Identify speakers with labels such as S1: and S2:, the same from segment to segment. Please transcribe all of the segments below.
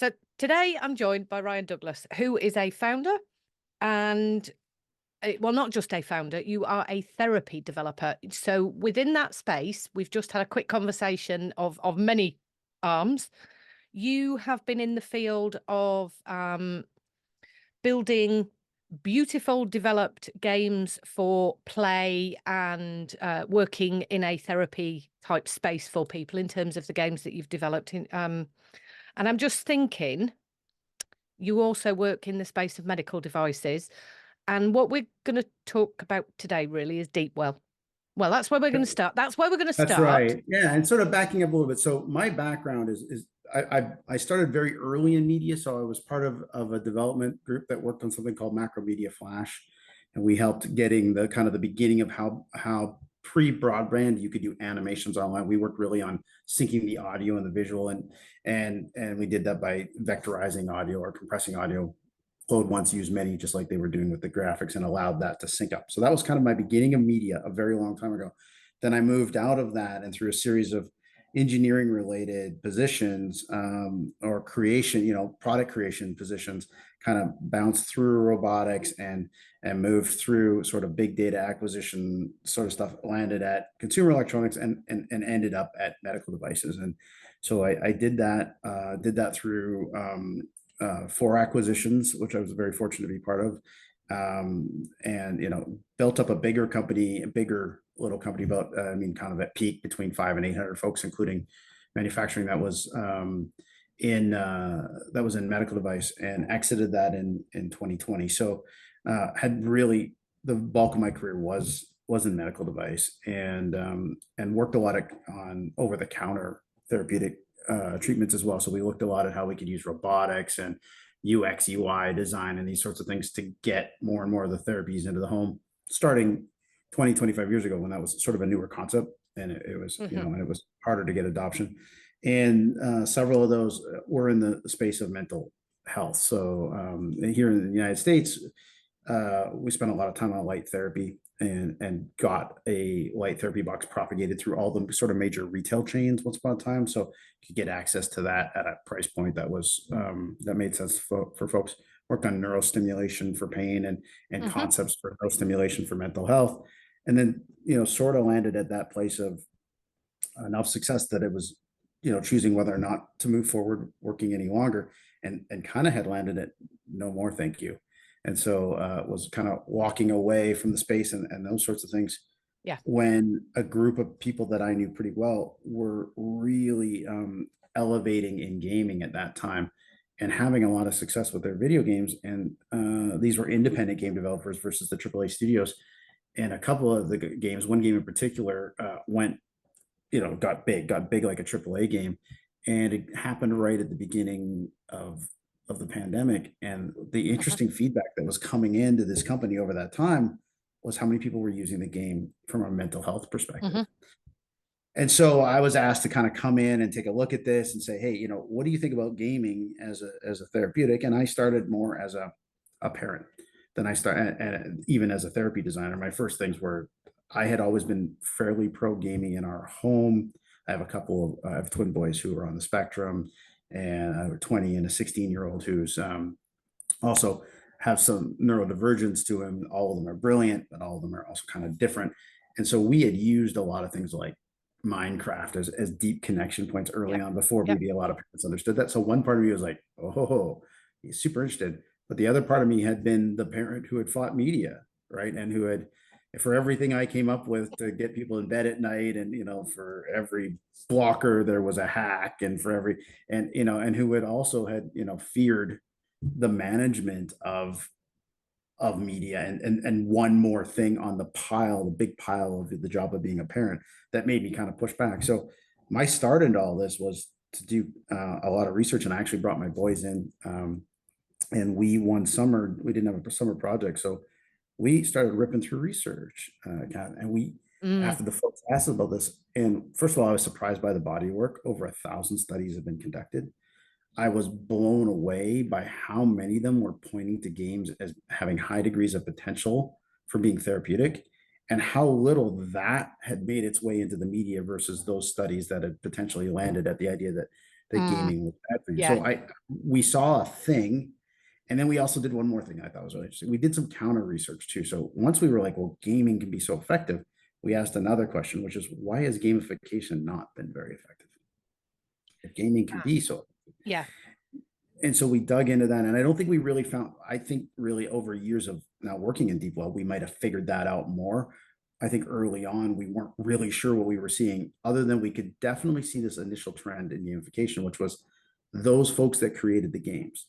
S1: So today I'm joined by Ryan Douglas, who is a founder and, well, not just a founder, you are a therapy developer. So within that space, we've just had a quick conversation of many arms. You have been in the field of building beautiful developed games for play and working in a therapy type space for people in terms of the games that you've developed in and I'm just thinking, you also work in the space of medical devices. And what we're going to talk about today really is DeepWell. Well, that's where we're going to start. That's where we're going to
S2: That's
S1: start.
S2: right. Yeah, and sort of backing up a little bit. So my background is I started very early in media. So I was part of a development group that worked on something called Macro Media Flash, and we helped getting the kind of the beginning of how pre-broadband you could do animations online. We worked really on syncing the audio and the visual, and we did that by vectorizing audio or compressing audio. Load once, use many, just like they were doing with the graphics, and allowed that to sync up. So that was kind of my beginning of media a very long time ago. Then I moved out of that and through a series of engineering related positions or creation, product creation positions, kind of bounced through robotics and moved through sort of big data acquisition sort of stuff, landed at consumer electronics and ended up at medical devices. And so I did that through 4 acquisitions, which I was very fortunate to be part of. And built up a bigger company, a bigger little company, about kind of at peak between 500 and 800 folks, including manufacturing. That was in medical device, and exited that in 2020. So had really the bulk of my career was in medical device, and worked a lot on over the counter therapeutic treatments as well. So we looked a lot at how we could use robotics and UX, UI design and these sorts of things to get more and more of the therapies into the home, starting 20, 25 years ago, when that was sort of a newer concept, and it was, and it was harder to get adoption. And several of those were in the space of mental health. So here in the United States, we spent a lot of time on light therapy, and got a light therapy box propagated through all the sort of major retail chains once upon a time. So you could get access to that at a price point that was that made sense for folks. Worked on neurostimulation for pain and concepts for neurostimulation for mental health. And then, sort of landed at that place of enough success that it was, choosing whether or not to move forward working any longer, and kind of had landed at no more, thank you. And so was kind of walking away from the space and those sorts of things.
S1: Yeah.
S2: When a group of people that I knew pretty well were really elevating in gaming at that time, and having a lot of success with their video games. And these were independent game developers versus the AAA studios. And a couple of the games, one game in particular, got big like a AAA game. And it happened right at the beginning of the pandemic. And the interesting feedback that was coming into this company over that time was how many people were using the game from a mental health perspective. And so I was asked to kind of come in and take a look at this and say, hey, what do you think about gaming as a therapeutic? And I started more as a parent than I started, and even as a therapy designer. My first things were, I had always been fairly pro gaming in our home. I have I have twin boys who are on the spectrum, and I have a 20 and a 16-year-old who's also have some neurodivergence to him. All of them are brilliant, but all of them are also kind of different. And so we had used a lot of things like Minecraft as deep connection points early on, before maybe a lot of parents understood that. So one part of me was like, oh, he's super interested. But the other part of me had been the parent who had fought media, right? And who had, for everything I came up with to get people in bed at night, and for every blocker there was a hack, and for every, and who had also had feared the management of media, and one more thing on the big pile of the job of being a parent, that made me kind of push back. So my start into all this was to do a lot of research, and I actually brought my boys in, and one summer we didn't have a summer project, so we started ripping through research, and we after the folks asked about this, and first of all, I was surprised by the body work. Over 1,000 studies have been conducted. I was blown away by how many of them were pointing to games as having high degrees of potential for being therapeutic, and how little that had made its way into the media versus those studies that had potentially landed at the idea that that gaming was bad for you.
S1: Yeah.
S2: So we saw a thing. And then we also did one more thing I thought was really interesting. We did some counter research too. So once we were like, well, gaming can be so effective, we asked another question, which is why has gamification not been very effective? If gaming can be so.
S1: Yeah.
S2: And so we dug into that. And I don't think we really found, I think really over years of now working in DeepWell, we might have figured that out more. I think early on, we weren't really sure what we were seeing, other than we could definitely see this initial trend in gamification, which was those folks that created the games,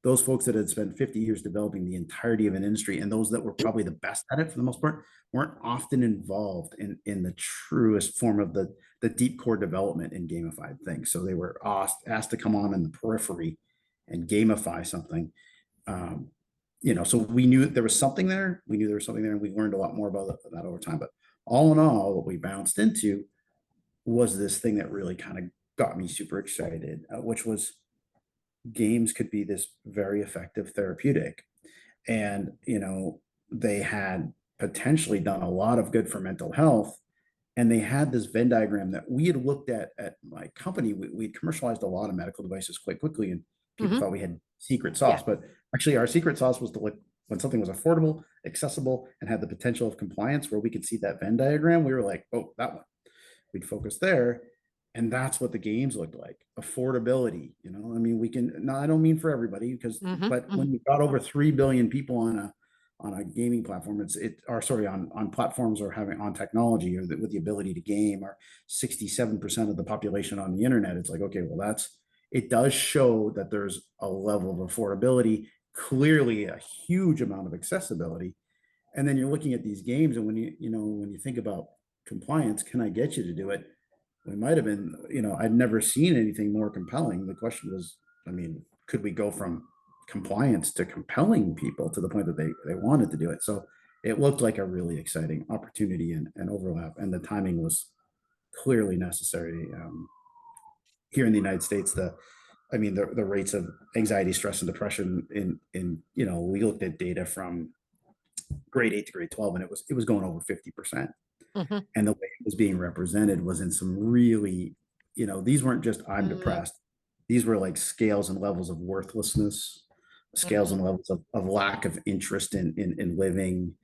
S2: those folks that had spent 50 years developing the entirety of an industry, and those that were probably the best at it for the most part, weren't often involved in the truest form of the deep core development in gamified things. So they were asked to come on in the periphery and gamify something. So we knew there was something there. We knew there was something there, and we learned a lot more about that over time. But all in all, what we bounced into was this thing that really kind of got me super excited, which was games could be this very effective therapeutic. And, they had potentially done a lot of good for mental health. And they had this Venn diagram that we had looked at my company. We'd commercialized a lot of medical devices quite quickly, and people thought we had secret sauce.
S1: Yeah.
S2: But actually, our secret sauce was to look when something was affordable, accessible, and had the potential of compliance, where we could see that Venn diagram. We were like, oh, that one. We'd focus there. And that's what the games looked like. Affordability, I mean, we can, no, I don't mean for everybody, but when you've got over 3 billion people on a gaming platform, on platforms or having on technology, or with the ability to game, or 67% of the population on the internet, it's like, okay, well, it does show that there's a level of affordability, clearly a huge amount of accessibility. And then you're looking at these games, and when you think about compliance, can I get you to do it? We might have been, I'd never seen anything more compelling. The question was, I mean, could we go from compliance to compelling people to the point that they wanted to do it? So it looked like a really exciting opportunity and overlap, and the timing was clearly necessary. Here in the United States, the rates of anxiety, stress, and depression we looked at data from grade 8 to grade 12, and it was going over 50%. And the way it was being represented was in some really, these weren't just I'm depressed. These were like scales and levels of worthlessness, scales and levels of lack of interest in living,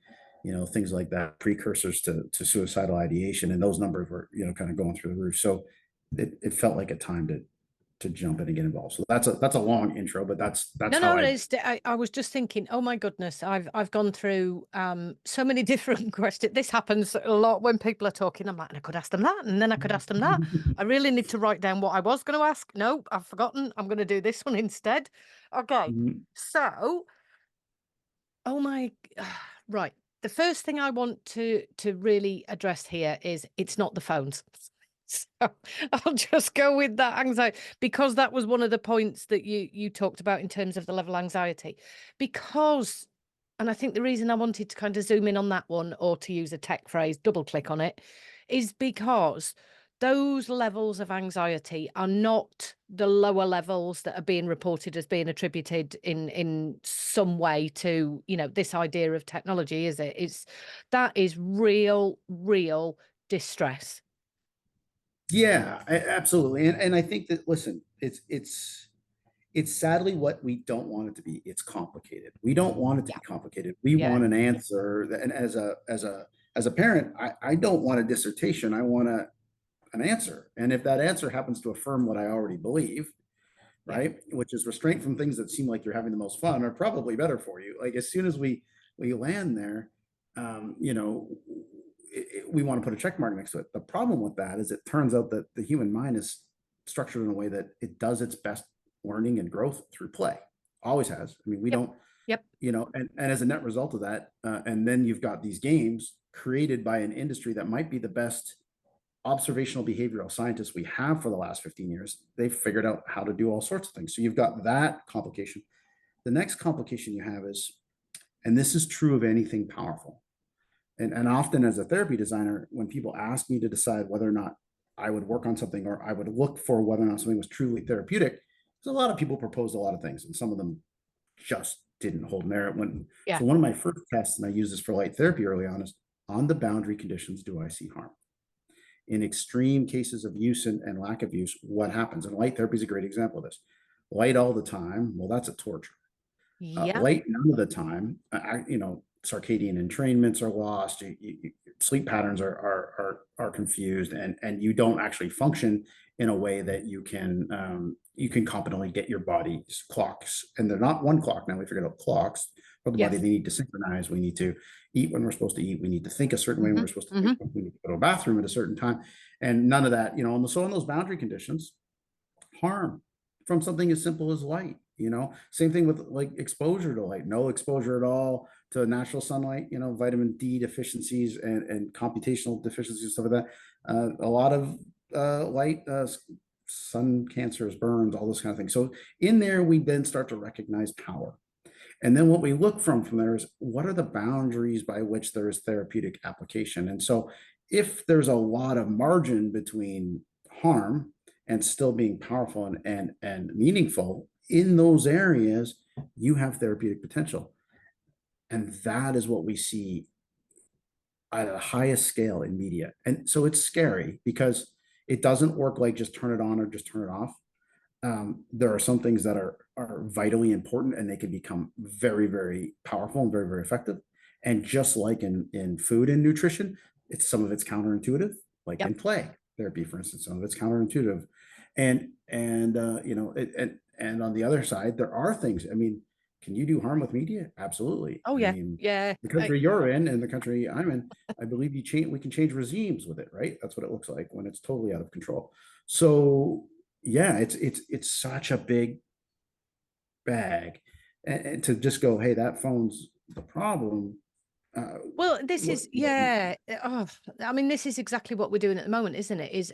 S2: things like that, precursors to suicidal ideation. And those numbers were, kind of going through the roof. So it felt like a time to jump in and get involved. So that's a long intro, but that's how
S1: I was just thinking, oh my goodness, I've gone through so many different questions. This happens a lot when people are talking. I'm like, and I could ask them that, and then I could ask them that. I really need to write down what I was going to ask. No, I've forgotten. I'm going to do this one instead. Okay. So, right. The first thing I want to really address here is it's not the phones. So I'll just go with that anxiety, because that was one of the points that you talked about in terms of the level of anxiety. And I think the reason I wanted to kind of zoom in on that one, or to use a tech phrase, double click on it, is because those levels of anxiety are not the lower levels that are being reported as being attributed in some way to, this idea of technology, is it? That is real distress.
S2: Yeah, absolutely. And I think that, listen, it's sadly what we don't want it to be. It's complicated. We don't want it to be complicated. We want an answer. And as a parent, I don't want a dissertation. I want an answer. And if that answer happens to affirm what I already believe, right, which is restraint from things that seem like you're having the most fun are probably better for you. Like, as soon as we land there, we want to put a check mark next to it. The problem with that is it turns out that the human mind is structured in a way that it does its best learning and growth through play. Always has. I mean, we don't, and as a net result of that, and then you've got these games created by an industry that might be the best observational behavioral scientists we have for the last 15 years. They've figured out how to do all sorts of things. So you've got that complication. The next complication you have is, and this is true of anything powerful, and often as a therapy designer, when people ask me to decide whether or not I would work on something, or I would look for whether or not something was truly therapeutic, because a lot of people proposed a lot of things, and some of them just didn't hold merit. So one of my first tests, and I used this for light therapy early on, is on the boundary conditions, do I see harm? in extreme cases of use and lack of use, what happens? And light therapy is a great example of this. Light all the time, well, that's a torture.
S1: Yep.
S2: Light none of the time, circadian entrainments are lost. Sleep patterns are confused, and you don't actually function in a way that you can competently get your body's clocks. And they're not one clock now. We figured out clocks for the body.
S1: Yes.
S2: They need to synchronize. We need to eat when we're supposed to eat. We need to think a certain way when
S1: Hmm.
S2: we're supposed to
S1: Hmm.
S2: think. We need to go to a bathroom at a certain time, and none of that. So in those boundary conditions, harm from something as simple as light. Same thing with like exposure to light. No exposure at all to natural sunlight. Vitamin D deficiencies and computational deficiencies and stuff like that. A lot of light, sun cancers, burns, all those kind of things. So in there, we then start to recognize power. And then what we look from there is, what are the boundaries by which there is therapeutic application? And so if there's a lot of margin between harm and still being powerful and meaningful in those areas, you have therapeutic potential. And that is what we see at the highest scale in media. And so it's scary because it doesn't work like just turn it on or just turn it off. There are some things that are vitally important, and they can become very, very powerful and very, very effective. And just like in food and nutrition, some of it's counterintuitive, like
S1: Yep.
S2: in play therapy, for instance, some of it's counterintuitive. And on the other side, there are things. I mean, can you do harm with media? Absolutely.
S1: Oh
S2: I
S1: yeah.
S2: mean,
S1: Yeah.
S2: the country you're in and the country I'm in, I believe we can change regimes with it, right? That's what it looks like when it's totally out of control. So yeah, it's such a big bag, and to just go, hey, that phone's the problem.
S1: Well, this
S2: What,
S1: is, yeah. Oh, I mean, this is exactly what we're doing at the moment, isn't it? Is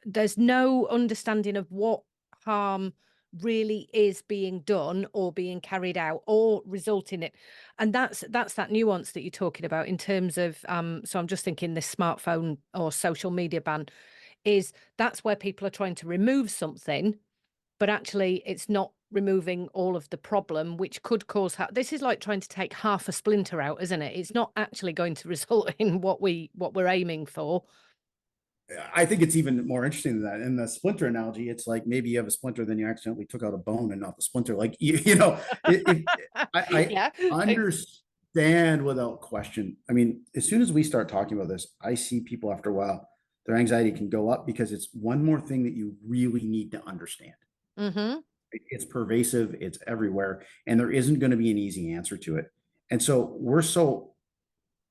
S1: there's no understanding of what harm really is being done or being carried out or resulting in it, and that's that nuance that you're talking about in terms of. So I'm just thinking this smartphone or social media ban is that's where people are trying to remove something, but actually it's not removing all of the problem, which could cause this is like trying to take half a splinter out, isn't it? It's not actually going to result in what we're aiming for.
S2: I think it's even more interesting than that. In the splinter analogy, it's like maybe you have a splinter, then you accidentally took out a bone and not the splinter. Like I
S1: Yeah.
S2: understand without question. I mean, as soon as we start talking about this, I see people after a while, their anxiety can go up because it's one more thing that you really need to understand.
S1: Hmm.
S2: It's pervasive, it's everywhere, and there isn't going to be an easy answer to it. And so we're so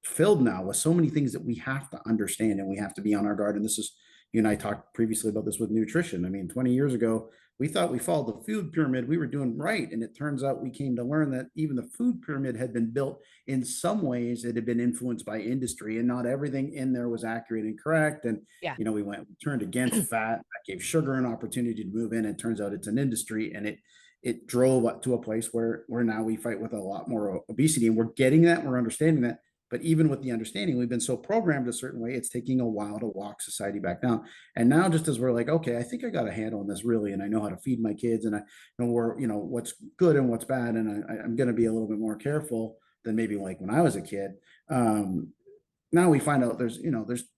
S2: filled now with so many things that we have to understand and we have to be on our guard. And this is, you and I talked previously about this with nutrition. I mean, 20 years ago, we thought we followed the food pyramid, we were doing right. And it turns out we came to learn that even the food pyramid had been built in some ways, it had been influenced by industry, and not everything in there was accurate and correct. And
S1: Yeah.
S2: we turned against fat, that gave sugar an opportunity to move in. It turns out it's an industry, and it drove up to a place where now we fight with a lot more obesity, and we're getting that, we're understanding that. But even with the understanding, we've been so programmed a certain way, it's taking a while to walk society back down. And now, just as we're like, okay, I think I got a handle on this really, and I know how to feed my kids, and I know where, what's good and what's bad, and I'm going to be a little bit more careful than maybe like when I was a kid. Now we find out there's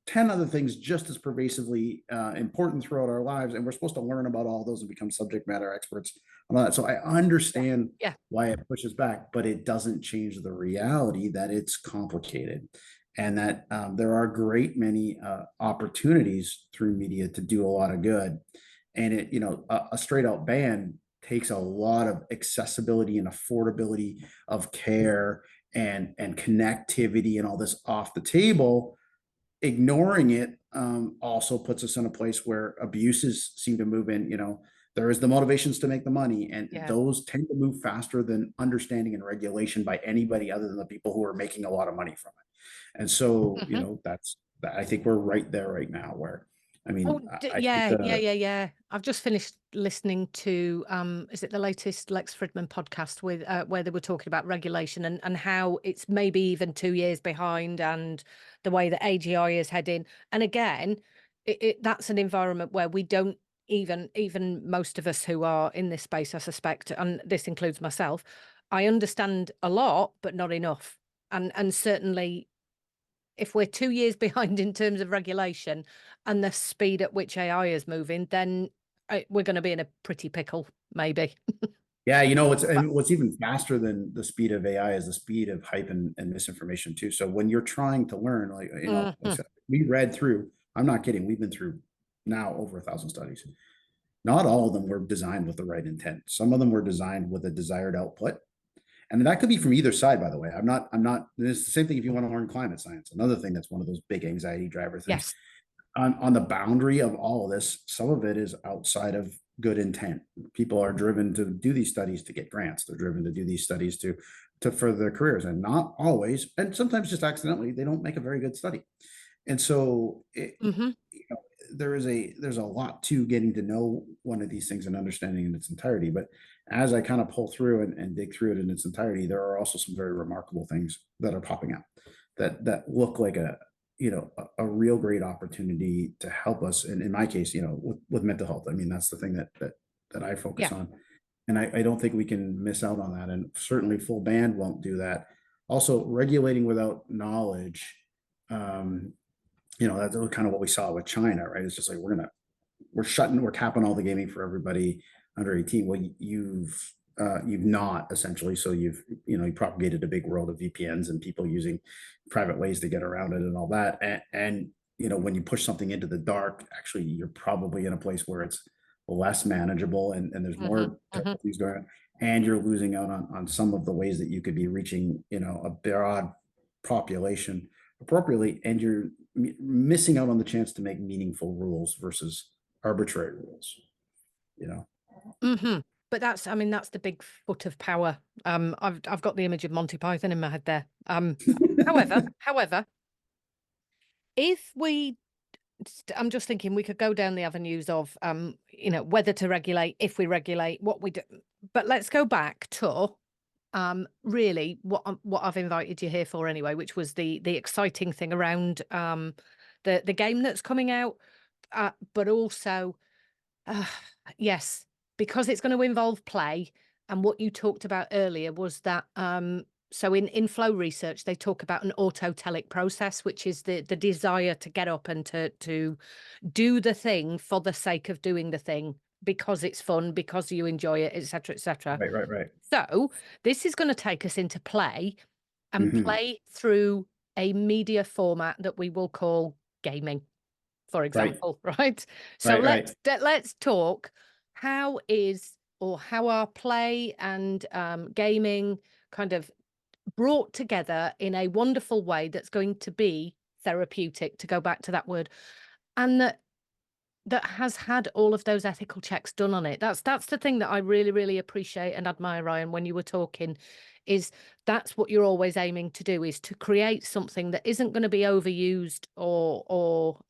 S2: 10 other things just as pervasively important throughout our lives, and we're supposed to learn about all those and become subject matter experts on all that. So I
S1: Yeah.
S2: understand
S1: Yeah.
S2: why it pushes back, but it doesn't change the reality that it's complicated, and that there are a great many opportunities through media to do a lot of good. And a straight out ban takes a lot of accessibility and affordability of care and connectivity and all this off the table. Ignoring it also puts us in a place where abuses seem to move in. There is the motivations to make the money, and
S1: Yeah.
S2: those tend to move faster than understanding and regulation by anybody other than the people who are making a lot of money from it. And so
S1: Hmm.
S2: I think we're right there right now where, I
S1: Oh,
S2: mean, I think
S1: yeah, yeah, yeah, yeah. I've just finished listening to is it the latest Lex Fridman podcast with where they were talking about regulation and how it's maybe even 2 years behind, and the way that AGI is heading. And again, that's an environment where we don't even most of us who are in this space, I suspect, and this includes myself, I understand a lot, but not enough. And certainly if we're 2 years behind in terms of regulation and the speed at which AI is moving, then we're going to be in a pretty pickle, maybe.
S2: Yeah, what's even faster than the speed of AI is the speed of hype and misinformation too. So when you're trying to learn, like like I said, we read through, I'm not kidding, we've been through now over 1,000 studies. Not all of them were designed with the right intent. Some of them were designed with a desired output. And that could be from either side, by the way. It's the same thing if you want to learn climate science. Another thing that's one of those big anxiety driver things.
S1: Yes.
S2: On the boundary of all of this, some of it is outside of good intent. People are driven to do these studies to get grants. They're driven to do these studies to further their careers, and not always, and sometimes just accidentally, they don't make a very good study. And so there's a lot to getting to know one of these things and understanding in its entirety. But as I kind of pull through and dig through it in its entirety, there are also some very remarkable things that are popping up that look like a real great opportunity to help us. And in my case, with mental health, I mean, that's the thing that I focus on. And I don't think we can miss out on that. And certainly full band won't do that. Also, regulating without knowledge, that's kind of what we saw with China, right? It's just like we're capping all the gaming for everybody under 18. Well, you've not essentially. So you propagated a big world of VPNs and people using private ways to get around it and all that. And when you push something into the dark, actually, you're probably in a place where it's less manageable and there's more things going on, and you're losing out on some of the ways that you could be reaching, a broad population appropriately, and you're missing out on the chance to make meaningful rules versus arbitrary rules.
S1: But that's the big foot of power. I've got the image of Monty Python in my head there. However, if I'm just thinking we could go down the avenues of, whether to regulate, if we regulate, what we do. But let's go back to really what I've invited you here for anyway, which was the exciting thing around the game that's coming out, but also yes, because it's going to involve play. And what you talked about earlier was that so in flow research, they talk about an autotelic process, which is the desire to get up and to do the thing for the sake of doing the thing, because it's fun, because you enjoy it, etc., etc.
S2: Right.
S1: So this is going to take us into play, and play through a media format that we will call gaming, for example, right? So let's talk how are play and gaming kind of brought together in a wonderful way that's going to be therapeutic, to go back to that word, and that has had all of those ethical checks done on it. That's the thing that I really, really appreciate and admire, Ryan, when you were talking, is that's what you're always aiming to do, is to create something that isn't going to be overused or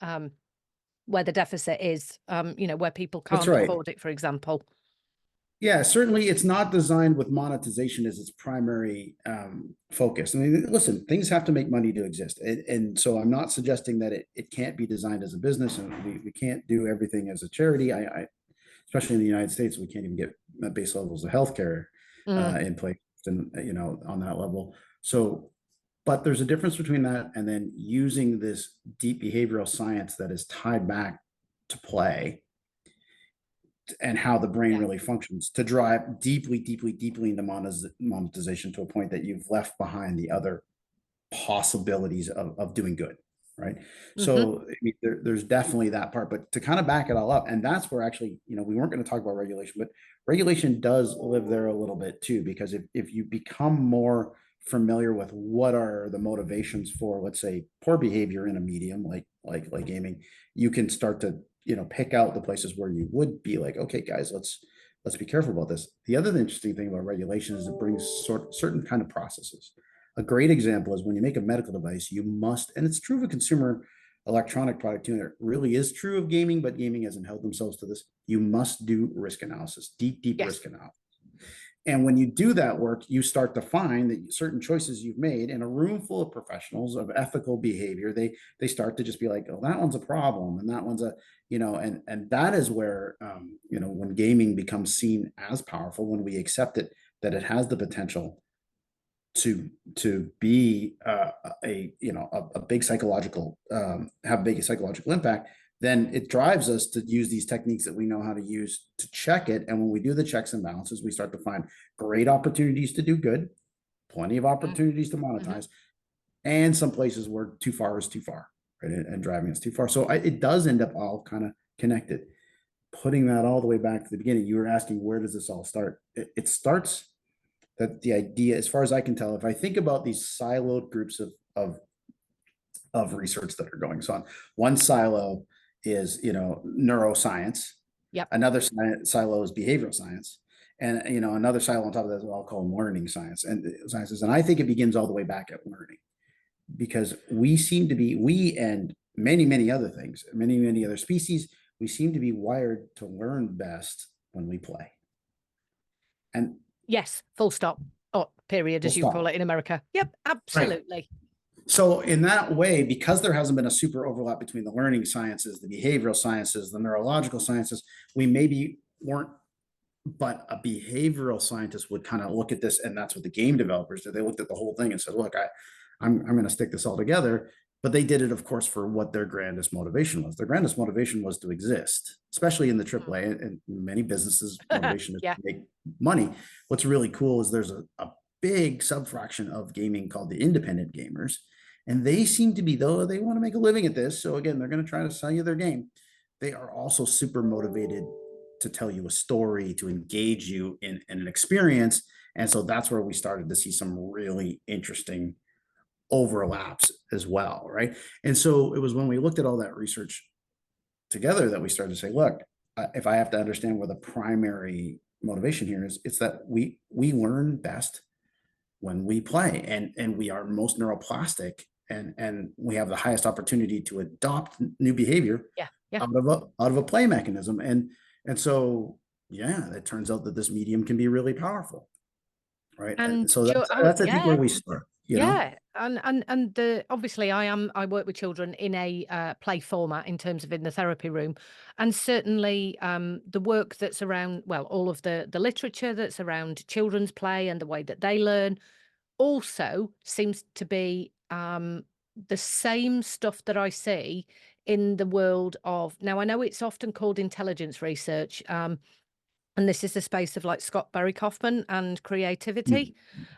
S1: where the deficit is, where people can't afford it, for example.
S2: Yeah, certainly it's not designed with monetization as its primary focus. I mean, listen, things have to make money to exist. And so I'm not suggesting that it can't be designed as a business, and we can't do everything as a charity. Especially in the United States, we can't even get base levels of healthcare in place, and on that level. So, but there's a difference between that and then using this deep behavioral science that is tied back to play and how the brain really functions to drive deeply into monetization, to a point that you've left behind the other possibilities of doing good, right? So I mean, there's definitely that part, but to kind of back it all up, and that's where actually, we weren't going to talk about regulation, but regulation does live there a little bit too, because if you become more familiar with what are the motivations for, let's say, poor behavior in a medium like gaming, you can start to pick out the places where you would be like, okay, guys, let's be careful about this. The other interesting thing about regulation is it brings certain kind of processes. A great example is when you make a medical device, you must, and it's true of a consumer electronic product too, and it really is true of gaming, but gaming hasn't held themselves to this. You must do risk analysis, deep risk analysis. And when you do that work, you start to find that certain choices you've made in a room full of professionals of ethical behavior, they start to just be like, oh, that one's a problem, and that one's a, and that is where, when gaming becomes seen as powerful, when we accept it, that it has the potential to be a big psychological have a big psychological impact, then it drives us to use these techniques that we know how to use to check it. And when we do the checks and balances, we start to find great opportunities to do good, plenty of opportunities to monetize, and some places where too far is too far, right? And driving us too far. So it does end up all kind of connected. Putting that all the way back to the beginning, you were asking, where does this all start? It starts that the idea, as far as I can tell, if I think about these siloed groups of research that are going on, one silo is neuroscience, another silo is behavioral science, and another silo on top of that is what I'll call learning science and sciences. And I think it begins all the way back at learning, because we and many other things, many other species, we seem to be wired to learn best when we play. And
S1: yes, full stop, or period, as you call it in America. Yep, absolutely.
S2: Right. So in that way, because there hasn't been a super overlap between the learning sciences, the behavioral sciences, the neurological sciences, we maybe weren't, but a behavioral scientist would kind of look at this, and that's what the game developers did. They looked at the whole thing and said, look, I'm going to stick this all together. But they did it, of course, for what their grandest motivation was. Their grandest motivation was to exist, especially in the AAA and many businesses' motivation is to make money. What's really cool is there's a big subfraction of gaming called the independent gamers. And they seem to be, though they want to make a living at this, so again, they're going to try to sell you their game. They are also super motivated to tell you a story, to engage you in an experience. And so that's where we started to see some really interesting overlaps as well, right? And so it was when we looked at all that research together that we started to say, look, if I have to understand where the primary motivation here is, it's that we learn best when we play, and we are most neuroplastic, and we have the highest opportunity to adopt new behavior out of a play mechanism. And so it turns out that this medium can be really powerful, right? And so that's I think where we start.
S1: And obviously I work with children in a play format in terms of in the therapy room, and certainly the work that's around, well, all of the literature that's around children's play and the way that they learn also seems to be the same stuff that I see in the world of, now I know it's often called intelligence research, and this is the space of like Scott Barry Kaufman and creativity.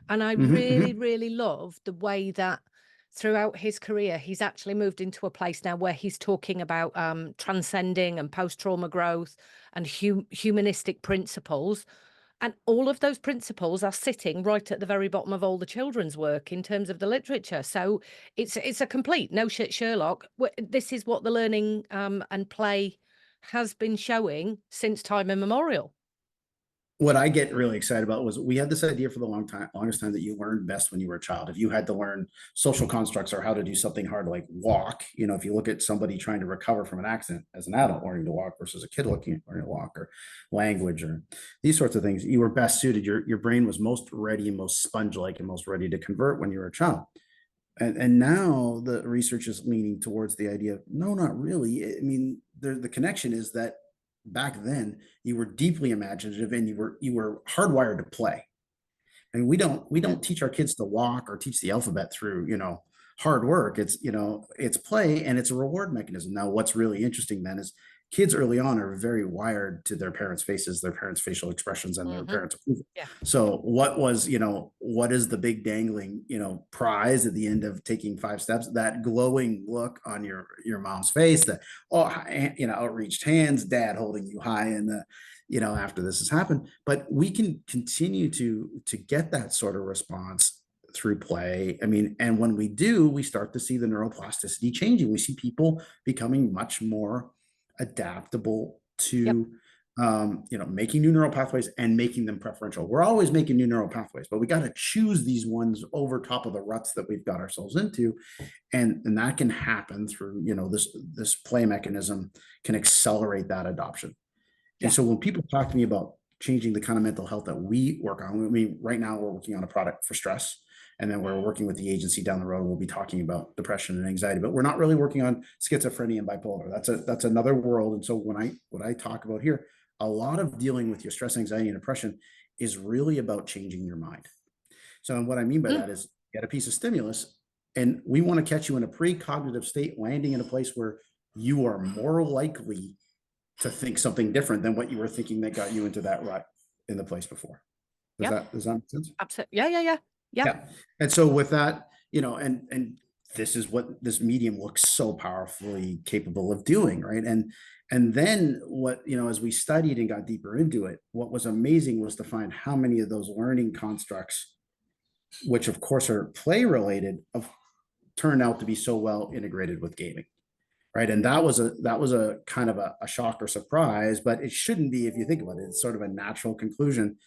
S1: And I really love the way that throughout his career, he's actually moved into a place now where he's talking about transcending and post-trauma growth and humanistic principles. And all of those principles are sitting right at the very bottom of all the children's work in terms of the literature. So it's a complete no shit Sherlock. This is what the learning and play has been showing since time immemorial.
S2: What I get really excited about was we had this idea for the longest time that you learned best when you were a child. If you had to learn social constructs or how to do something hard like walk, if you look at somebody trying to recover from an accident as an adult learning to walk versus a kid learning to walk, or language or these sorts of things, you were best suited. Your brain was most ready and most sponge-like and most ready to convert when you were a child. And now the research is leaning towards the idea of, no, not really. I mean, the connection is that back then you were deeply imaginative and you were hardwired to play. And we don't teach our kids to walk or teach the alphabet through hard work. It's play, and it's a reward mechanism. Now what's really interesting then is kids early on are very wired to their parents' faces, their parents' facial expressions, and their parents' approval. So what is the big dangling prize at the end of taking 5 steps? That glowing look on your mom's face, that outreached hands, dad holding you high in the after this has happened. But we can continue to get that sort of response through play. I mean, and when we do, we start to see the neuroplasticity changing. We see people becoming much more adaptable to making new neural pathways and making them preferential. We're always making new neural pathways, but we got to choose these ones over top of the ruts that we've got ourselves into. And that can happen through, this play mechanism can accelerate that adoption. And so when people talk to me about changing the kind of mental health that we work on, I mean, right now we're working on a product for stress, and then we're working with the agency down the road. We'll be talking about depression and anxiety, but we're not really working on schizophrenia and bipolar. That's another world. And so what I talk about here, a lot of dealing with your stress, anxiety, and depression is really about changing your mind. So what I mean by that is you get a piece of stimulus and we want to catch you in a pre-cognitive state, landing in a place where you are more likely to think something different than what you were thinking that got you into that rut in the place before. Does
S1: Yep.
S2: that make sense?
S1: Absolutely. Yeah.
S2: And so with that, and this is what this medium looks so powerfully capable of doing, right? And then what, as we studied and got deeper into it, what was amazing was to find how many of those learning constructs, which of course are play related, turned out to be so well integrated with gaming. Right. And that was a kind of a shock or surprise, but it shouldn't be if you think about it. It's sort of a natural conclusion.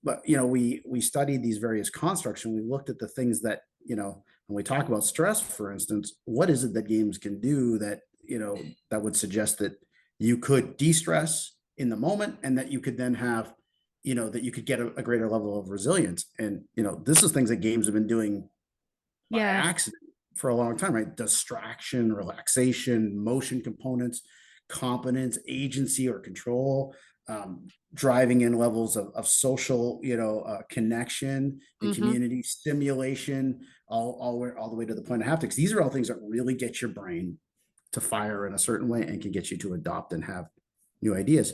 S2: But we studied these various constructs and we looked at the things that, when we talk about stress, for instance, what is it that games can do that, that would suggest that you could de-stress in the moment and that you could then have, that you could get a greater level of resilience. And, this is things that games have been doing by
S1: Yeah.
S2: accident for a long time, right? Distraction, relaxation, motion components, competence, agency or control, driving in levels of social, connection and community stimulation, all the way to the point of haptics. These are all things that really get your brain to fire in a certain way and can get you to adopt and have new ideas.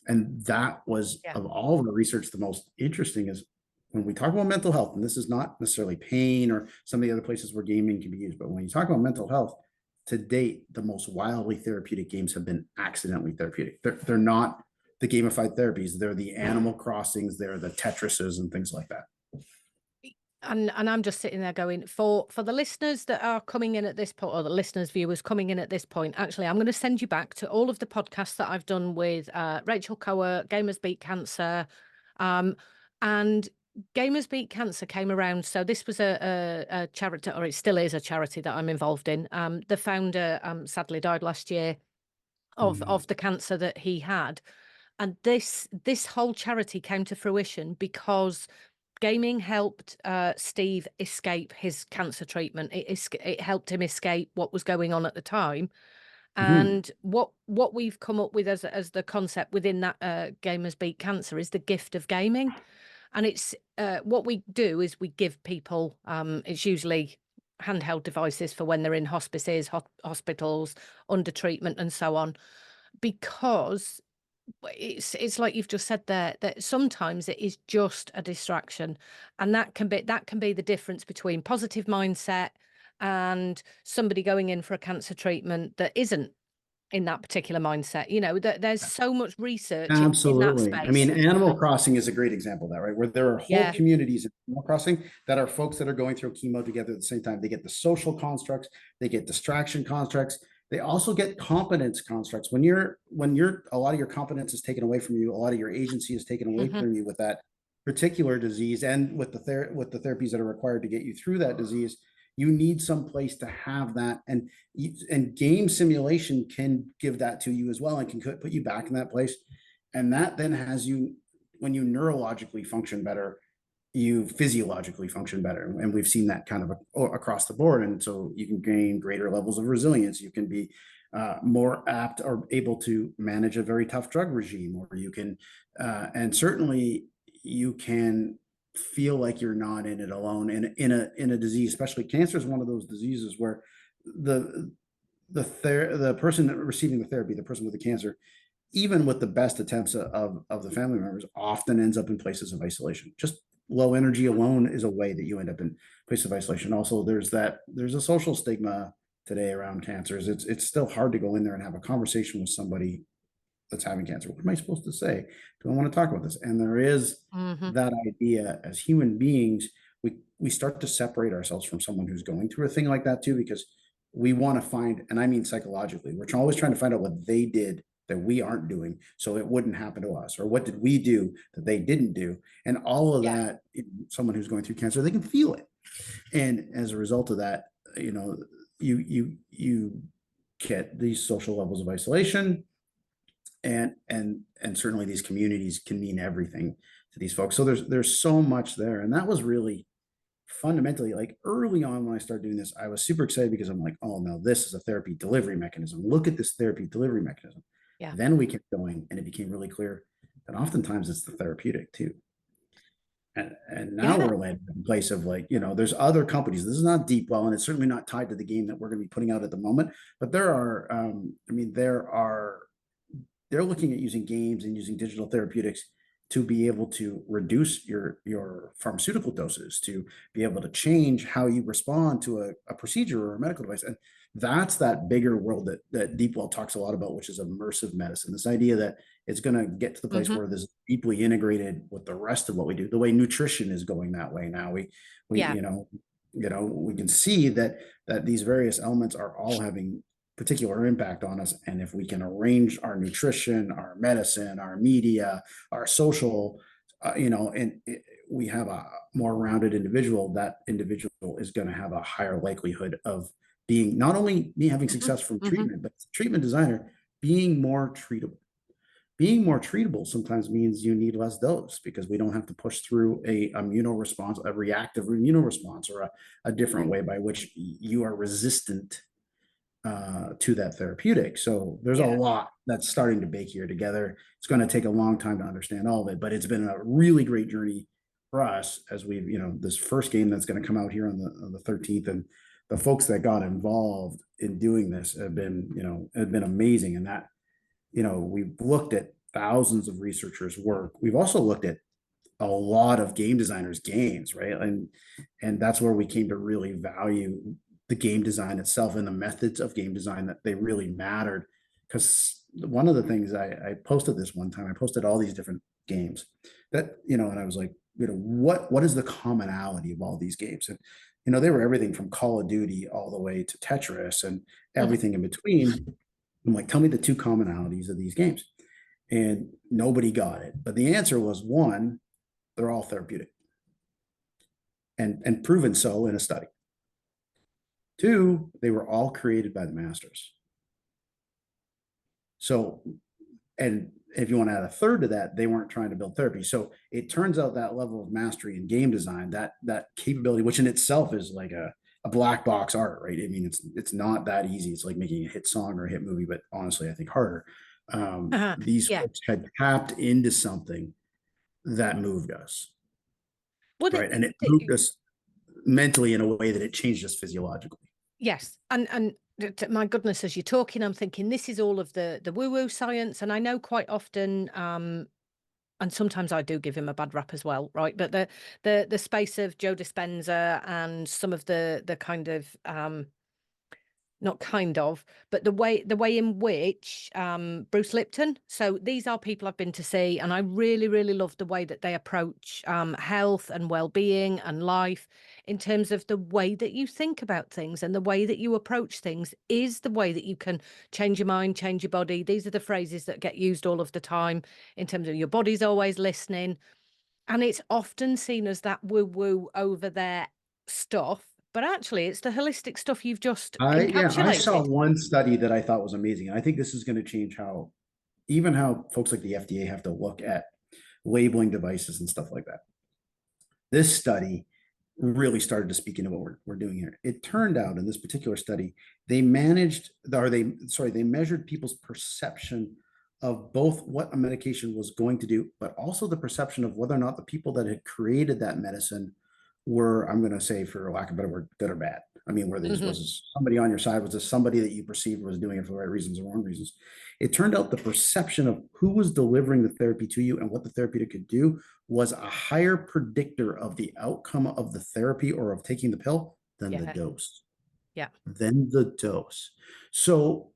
S2: And that was, of all of the research, the most interesting is when we talk about mental health, and this is not necessarily pain or some of the other places where gaming can be used, but when you talk about mental health, to date, the most wildly therapeutic games have been accidentally therapeutic. They're not the gamified therapies. They're the Animal Crossings, they're the Tetrises and things like that.
S1: And I'm just sitting there going, for the listeners that are coming in at this point, or the listeners, viewers coming in at this point, actually, I'm going to send you back to all of the podcasts that I've done with Rachel Coer, Gamers Beat Cancer, and Gamers Beat Cancer came around. So this was a charity, or it still is a charity that I'm involved in. The founder sadly died last year of the cancer that he had. And this whole charity came to fruition because gaming helped Steve escape his cancer treatment. It helped him escape what was going on at the time. And what we've come up with as the concept within that Gamers Beat Cancer is the gift of gaming. And it's what we do is we give people, it's usually handheld devices for when they're in hospices, hospitals, under treatment and so on, because it's like you've just said there, that sometimes it is just a distraction, and that can be the difference between positive mindset and somebody going in for a cancer treatment that isn't in that particular mindset. There's so much research in that
S2: Absolutely. I
S1: space.
S2: mean, Animal Crossing is a great example of that, right? Where there are whole
S1: Yeah.
S2: communities in Animal Crossing that are folks that are going through chemo together at the same time. They get the social constructs, they get distraction constructs, they also get competence constructs. When you're a lot of your competence is taken away from you, a lot of your agency is taken away from you with that particular disease, and with the therapies that are required to get you through that disease, you need some place to have that, and game simulation can give that to you as well and can put you back in that place. And that then has you, when you neurologically function better, you physiologically function better. And we've seen that kind of across the board. And so you can gain greater levels of resilience. You can be more apt or able to manage a very tough drug regime, or you can, and certainly you can feel like you're not in it alone in a disease. Especially cancer is one of those diseases where the person receiving the therapy, the person with the cancer, even with the best attempts of the family members, often ends up in places of isolation. Just low energy alone is a way that you end up in places of isolation. Also, there's a social stigma today around cancers. It's still hard to go in there and have a conversation with somebody that's having cancer. What am I supposed to say? Do I want to talk about this? And there is that idea, as human beings, we start to separate ourselves from someone who's going through a thing like that too, because we want to find, and I mean psychologically, we're always trying to find out what they did that we aren't doing so it wouldn't happen to us, or what did we do that they didn't do. And all of that, someone who's going through cancer, they can feel it. And as a result of that, you get these social levels of isolation, and certainly these communities can mean everything to these folks. So there's so much there. And that was really fundamentally, like, early on when I started doing this, I was super excited because I'm like, oh no, this is a therapy delivery mechanism. Look at this therapy delivery mechanism. Then we kept going, and it became really clear that oftentimes it's the therapeutic too. And now
S1: Yeah.
S2: we're landing in a place of like, there's other companies. This is not DeepWell, and it's certainly not tied to the game that we're going to be putting out at the moment. But there are, they're looking at using games and using digital therapeutics to be able to reduce your pharmaceutical doses, to be able to change how you respond to a procedure or a medical device. And that's that bigger world that DeepWell talks a lot about, which is immersive medicine. This idea that it's going to get to the place where this is deeply integrated with the rest of what we do. The way nutrition is going that way now. We
S1: Yeah.
S2: we can see that these various elements are all having particular impact on us. And if we can arrange our nutrition, our medicine, our media, our social, we have a more rounded individual, that individual is going to have a higher likelihood of being not only me having success from treatment, but treatment designer being more treatable. Being more treatable sometimes means you need less dose because we don't have to push through a immunoresponse, a reactive immunoresponse, or a different way by which you are resistant to that therapeutic. So there's a
S1: Yeah.
S2: lot that's starting to bake here together. It's going to take a long time to understand all of it, but it's been a really great journey for us as we've, this first game that's going to come out here on the 13th, and the folks that got involved in doing this have been amazing. And that, we've looked at thousands of researchers' work. We've also looked at a lot of game designers' games, right? And that's where we came to really value the game design itself and the methods of game design, that they really mattered. Because one of the things I posted this one time, I posted all these different games that, and I was like, what is the commonality of all these games? And, they were everything from Call of Duty all the way to Tetris and everything in between. I'm like, tell me the two commonalities of these games. And nobody got it. But the answer was, one, they're all therapeutic and proven so in a study. Two, they were all created by the masters. So, and if you want to add a third to that, they weren't trying to build therapy. So it turns out that level of mastery in game design, that capability, which in itself is like a black box art, right? I mean, it's not that easy. It's like making a hit song or a hit movie, but honestly, I think harder. These
S1: Yeah.
S2: folks had tapped into something that moved us,
S1: Well,
S2: right? And it moved us mentally in a way that it changed us physiologically.
S1: yes, and my goodness, as you're talking, I'm thinking this is all of the woo-woo science, and I know quite often, and sometimes I do give him a bad rap as well, right? But the space of Joe Dispenza and some of the kind of not kind of, but the way in which Bruce Lipton. So these are people I've been to see, and I really, really love the way that they approach health and well-being and life in terms of the way that you think about things and the way that you approach things is the way that you can change your mind, change your body. These are the phrases that get used all of the time in terms of your body's always listening. And it's often seen as that woo-woo over there stuff, but actually it's the holistic stuff you've just
S2: I saw
S1: encapsulated.
S2: one study that I thought was amazing. And I think this is going to change how folks like the FDA have to look at labeling devices and stuff like that. This study really started to speak into what we're doing here. It turned out in this particular study, they measured people's perception of both what a medication was going to do, but also the perception of whether or not the people that had created that medicine were, I'm going to say, for lack of a better word, good or bad. I mean, was this somebody on your side? Was this somebody that you perceived was doing it for the right reasons or wrong reasons? It turned out the perception of who was delivering the therapy to you and what the therapeutic could do was a higher predictor of the outcome of the therapy or of taking the pill than the
S1: Yeah.
S2: dose.
S1: Yeah.
S2: Than the dose. So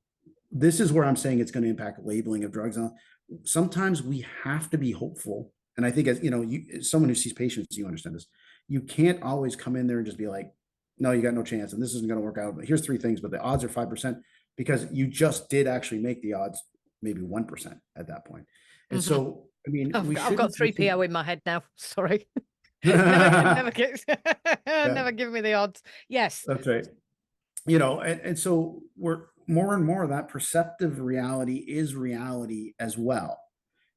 S2: this is where I'm saying it's going to impact labeling of drugs. Sometimes we have to be hopeful. And I think, as someone who sees patients, you understand this. You can't always come in there and just be like, no, you got no chance, and this isn't going to work out. But here's three things, but the odds are 5%, because you just did actually make the odds maybe 1% at that point. And so, I mean,
S1: I've
S2: we
S1: got, I've got
S2: shouldn't.
S1: 3PO in my head now. Sorry. Never
S2: Yeah,
S1: gives never give me the odds. Yes.
S2: that's right. And so we're more and more that perceptive reality is reality as well,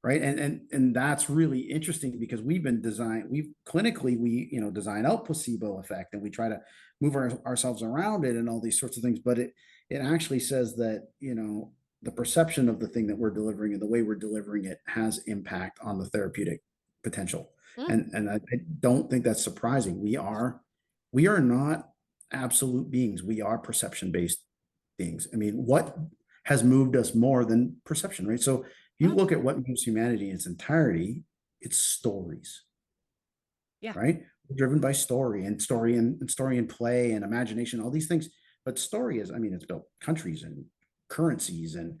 S2: right? And that's really interesting because we've clinically design out placebo effect, and we try to move ourselves around it and all these sorts of things, but it actually says that the perception of the thing that we're delivering and the way we're delivering it has impact on the therapeutic potential.
S1: Mm.
S2: And I don't think that's surprising. We are not absolute beings. We are perception based beings. I mean, what has moved us more than perception, right? So you
S1: Mm.
S2: look at what moves humanity in its entirety, it's stories,
S1: Yeah.
S2: right? We're driven by story and play and imagination, all these things. But story is, I mean, it's built countries and currencies and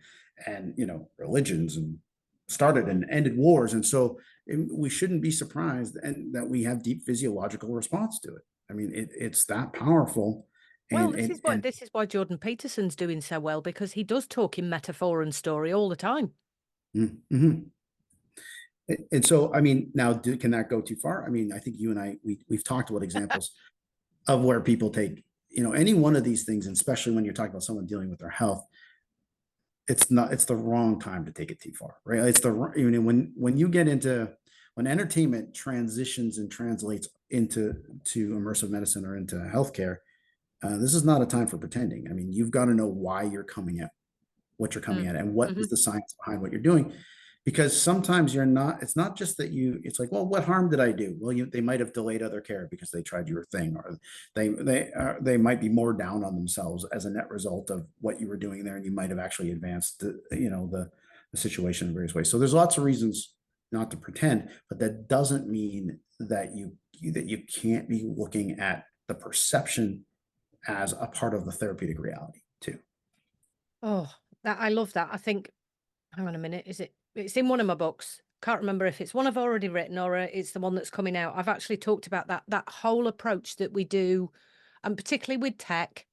S2: religions and started and ended wars. And so we shouldn't be surprised and that we have deep physiological response to it. I mean, it's that powerful.
S1: Well,
S2: And it and
S1: this is why Jordan Peterson's doing so well, because he does talk in metaphor and story all the time.
S2: mhm. And so, I mean, now can that go too far? I mean, I think you and we've talked about examples of where people take, any one of these things, and especially when you're talking about someone dealing with their health, it's the wrong time to take it too far, right? When you get into when entertainment transitions and translates to immersive medicine or into healthcare, this is not a time for pretending. I mean, you've got to know why you're coming at what you're coming
S1: Mm.
S2: at and what
S1: Hmm.
S2: is the science behind what you're doing, because sometimes it's not just that it's like, well, what harm did I do? Well, they might have delayed other care because they tried your thing, or they might be more down on themselves as a net result of what you were doing there, and you might have actually advanced the situation in various ways. So there's lots of reasons not to pretend, but that doesn't mean that you can't be looking at the perception as a part of the therapeutic reality too.
S1: Oh, I love that. I think, hang on a minute, it's in one of my books. Can't remember if it's one I've already written or it's the one that's coming out. I've actually talked about that whole approach that we do, and particularly with tech.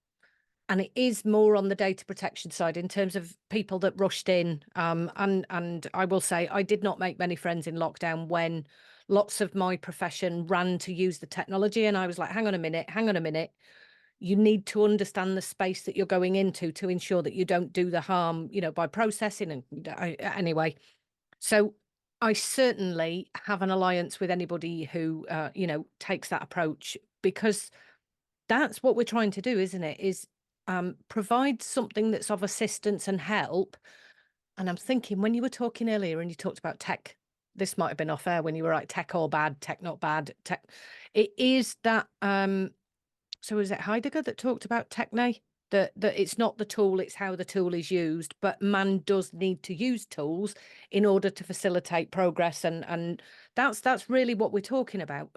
S1: And it is more on the data protection side in terms of people that rushed in. And I will say I did not make many friends in lockdown when lots of my profession ran to use the technology. And I was like, hang on a minute. You need to understand the space that you're going into to ensure that you don't do the harm, by processing. And anyway, so I certainly have an alliance with anybody who, takes that approach, because that's what we're trying to do, isn't it? Is provide something that's of assistance and help. And I'm thinking, when you were talking earlier and you talked about tech, this might have been off air when you were like tech all bad, tech not bad, tech. It is that. So is it Heidegger that talked about techne? That it's not the tool, it's how the tool is used. But man does need to use tools in order to facilitate progress, and that's really what we're talking about.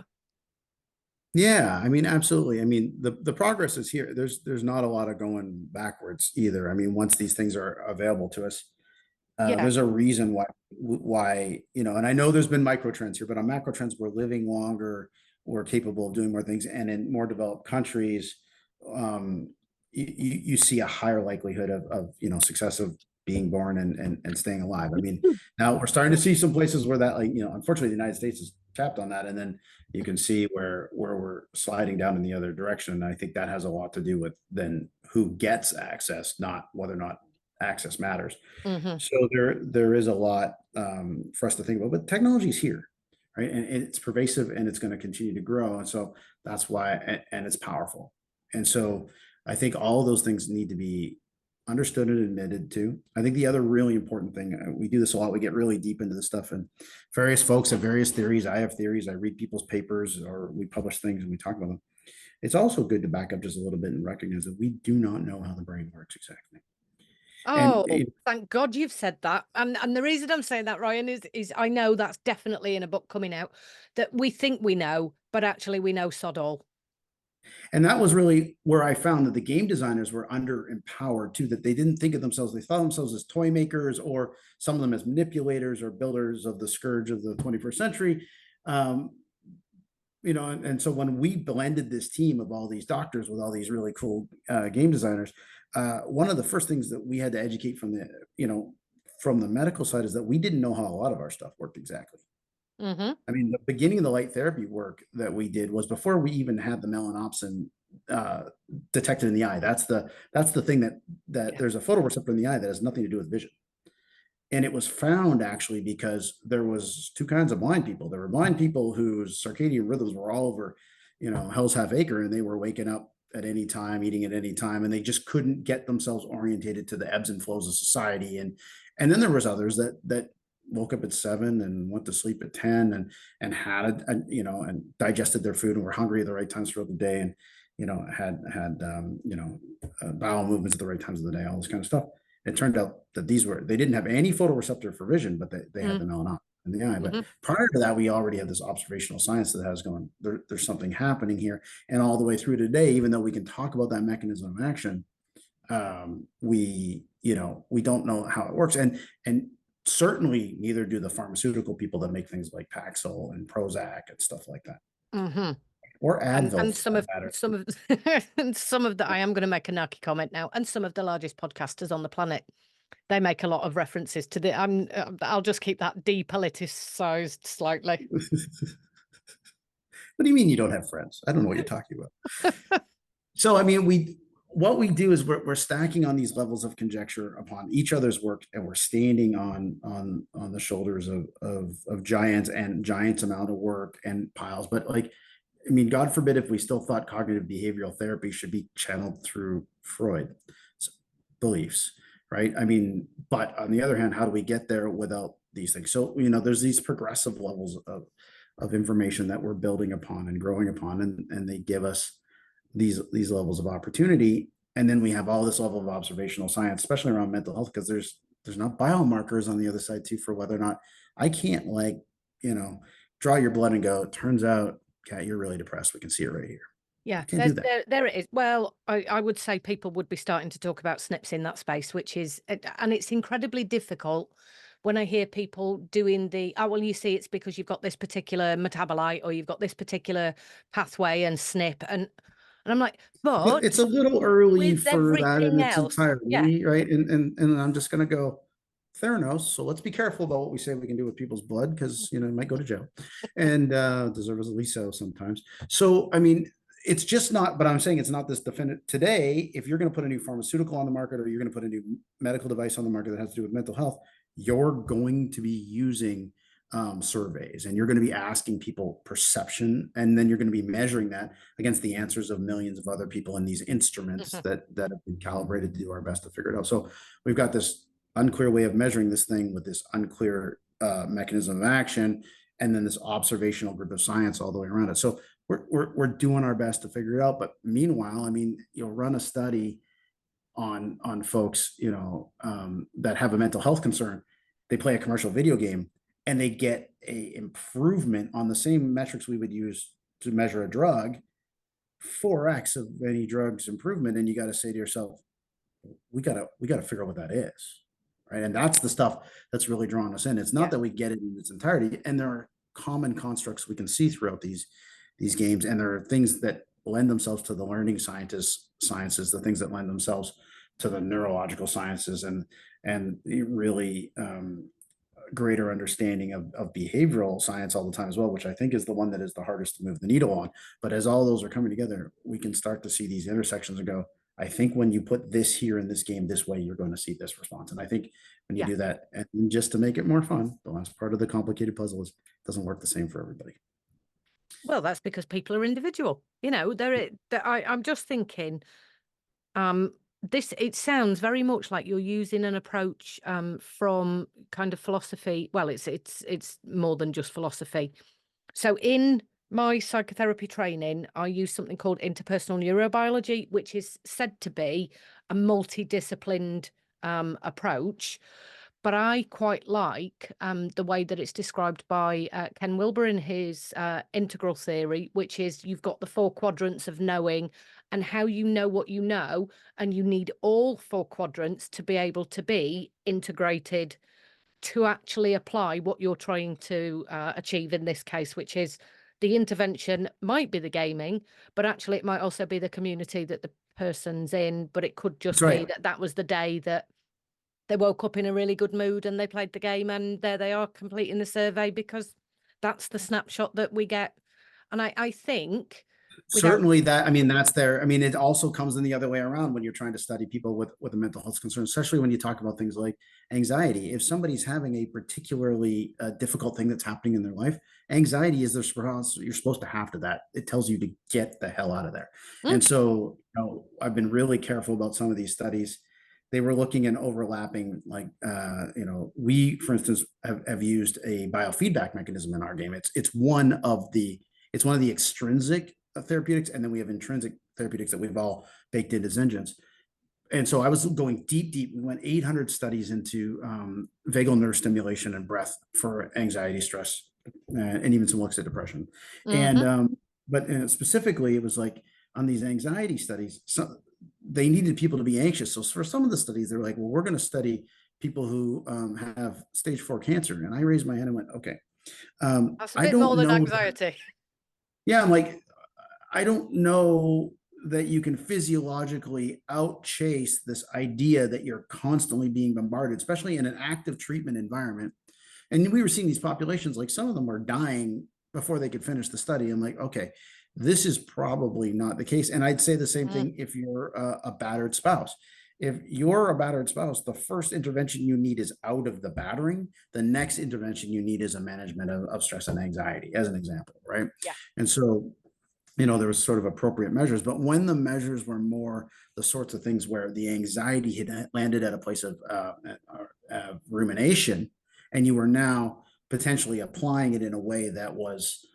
S2: Yeah, I mean, absolutely. I mean, the progress is here. There's not a lot of going backwards either. I mean, once these things are available to us,
S1: Yeah.
S2: there's a reason why and I know there's been micro trends here, but on macro trends, we're living longer, we're capable of doing more things, and in more developed countries, you see a higher likelihood of success of being born and staying alive. I mean, now we're starting to see some places where that, like, unfortunately, the United States is tapped on that, and then you can see where we're sliding down in the other direction. And I think that has a lot to do with then who gets access, not whether or not access matters.
S1: Hmm.
S2: So there is a lot for us to think about, but technology is here, right? And it's pervasive and it's going to continue to grow. And so that's why, and it's powerful. And so I think all of those things need to be understood and admitted to. I think the other really important thing, we do this a lot, we get really deep into this stuff, and various folks have various theories. I have theories, I read people's papers, or we publish things and we talk about them. It's also good to back up just a little bit and recognize that we do not know how the brain works exactly. And
S1: Oh, thank God you've said that. And the reason I'm saying that, Ryan, is I know that's definitely in a book coming out, that we think we know, but actually we know sod all.
S2: And that was really where I found that the game designers were under empowered too, that they didn't think of themselves, they thought of themselves as toy makers, or some of them as manipulators or builders of the scourge of the 21st century. Um, and so when we blended this team of all these doctors with all these really cool game designers, one of the first things that we had to educate from the medical side is that we didn't know how a lot of our stuff worked exactly.
S1: Hmm.
S2: I mean, the beginning of the light therapy work that we did was before we even had the melanopsin detected in the eye. That's the thing that
S1: Yeah.
S2: there's a photoreceptor in the eye that has nothing to do with vision. And it was found actually because there was two kinds of blind people. There were blind people whose circadian rhythms were all over, hell's half acre, and they were waking up at any time, eating at any time, and they just couldn't get themselves orientated to the ebbs and flows of society. And then there was others that woke up at 7 and went to sleep at 10 and had and digested their food and were hungry at the right times throughout the day, and had bowel movements at the right times of the day, all this kind of stuff. It turned out that they didn't have any photoreceptor for vision, but they had the melanoma in the eye. But prior to that, we already had this observational science that has gone, there's something happening here. And all the way through today, even though we can talk about that mechanism of action, we don't know how it works. And certainly neither do the pharmaceutical people that make things like Paxil and Prozac and stuff like that. Or Advil.
S1: And some of and some of the, I am going to make a narky comment now, and some of the largest podcasters on the planet, they make a lot of references to the, I'll just keep that depoliticized slightly.
S2: What do you mean you don't have friends? I don't know what you're talking about. So, I mean, what we do is we're stacking on these levels of conjecture upon each other's work, and we're standing on the shoulders of giants and giants amount of work and piles. But like, I mean, God forbid if we still thought cognitive behavioral therapy should be channeled through Freud's beliefs, right? I mean, but on the other hand, how do we get there without these things? So, there's these progressive levels of information that we're building upon and growing upon, and they give us these levels of opportunity. And then we have all this level of observational science, especially around mental health, because there's not biomarkers on the other side too, for whether or not I can't draw your blood and go, it turns out, Kat, you're really depressed. We can see it right here.
S1: Yeah, there it is. Well, I would say people would be starting to talk about SNPs in that space, which is, and it's incredibly difficult when I hear people doing well, you see, it's because you've got this particular metabolite or you've got this particular pathway and SNP. And I'm like, but
S2: it's a little early for that in its
S1: else,
S2: entirety, right? And I'm just going to go, Theranos. So let's be careful about what we say we can do with people's blood, because it might go to jail, and deserves at least so sometimes. So I mean, it's just not. But I'm saying it's not this definitive today. If you're going to put a new pharmaceutical on the market, or you're going to put a new medical device on the market that has to do with mental health, you're going to be using surveys, and you're going to be asking people perception, and then you're going to be measuring that against the answers of millions of other people in these instruments that have been calibrated to do our best to figure it out. So we've got this unclear way of measuring this thing with this unclear mechanism of action, and then this observational group of science all the way around it. So we're doing our best to figure it out. But meanwhile, I mean, you'll run a study on folks, that have a mental health concern. They play a commercial video game and they get a improvement on the same metrics we would use to measure a drug, 4x of any drug's improvement. And you got to say to yourself, we got to figure out what that is. Right. And that's the stuff that's really drawing us in. It's not that we get it in its entirety. And there are common constructs we can see throughout these games. And there are things that lend themselves to the learning sciences, the things that lend themselves to the neurological sciences, and really greater understanding of behavioral science all the time as well, which I think is the one that is the hardest to move the needle on. But as all those are coming together, we can start to see these intersections and go, I think when you put this here in this game this way, you're going to see this response. And I think when you do that, and just to make it more fun, the last part of the complicated puzzle is it doesn't work the same for everybody.
S1: Well, that's because people are individual. I'm just thinking, it sounds very much like you're using an approach from kind of philosophy. Well, it's more than just philosophy. So in my psychotherapy training, I use something called interpersonal neurobiology, which is said to be a multidisciplined approach. But I quite like the way that it's described by Ken Wilber in his integral theory, which is you've got the 4 quadrants of knowing and how you know what you know, and you need all 4 quadrants to be able to be integrated to actually apply what you're trying to achieve in this case, which is the intervention might be the gaming, but actually it might also be the community that the person's in, but it could just be that was the day that they woke up in a really good mood and they played the game, and there they are completing the survey, because that's the snapshot that we get. And I think
S2: certainly that's there. I mean, it also comes in the other way around when you're trying to study people with a mental health concern, especially when you talk about things like anxiety. If somebody's having a particularly difficult thing that's happening in their life, anxiety is the response you're supposed to have to that. It tells you to get the hell out of there. And so I've been really careful about some of these studies they were looking and overlapping, like, we, for instance, have used a biofeedback mechanism in our game. It's one of the extrinsic therapeutics, and then we have intrinsic therapeutics that we've all baked into Zengence. And so I was going deep. We went 800 studies into vagal nerve stimulation and breath for anxiety, stress, and even some looks at depression.
S1: Mm-hmm.
S2: And but specifically, it was like on these anxiety studies, they needed people to be anxious. So for some of the studies, they're like, well, we're going to study people who have stage 4 cancer. And I raised my hand and went, okay,
S1: That's a
S2: I
S1: bit more
S2: don't
S1: than
S2: know.
S1: anxiety.
S2: Yeah, I'm like, I don't know that you can physiologically outchase this idea that you're constantly being bombarded, especially in an active treatment environment. And we were seeing these populations, like some of them were dying before they could finish the study. I'm like, okay, this is probably not the case. And I'd say the same thing if you're a battered spouse. If you're a battered spouse, the first intervention you need is out of the battering. The next intervention you need is a management of stress and anxiety, as an example, right?
S1: Yeah.
S2: And so, there was sort of appropriate measures, but when the measures were more the sorts of things where the anxiety had landed at a place of rumination, and you were now potentially applying it in a way that was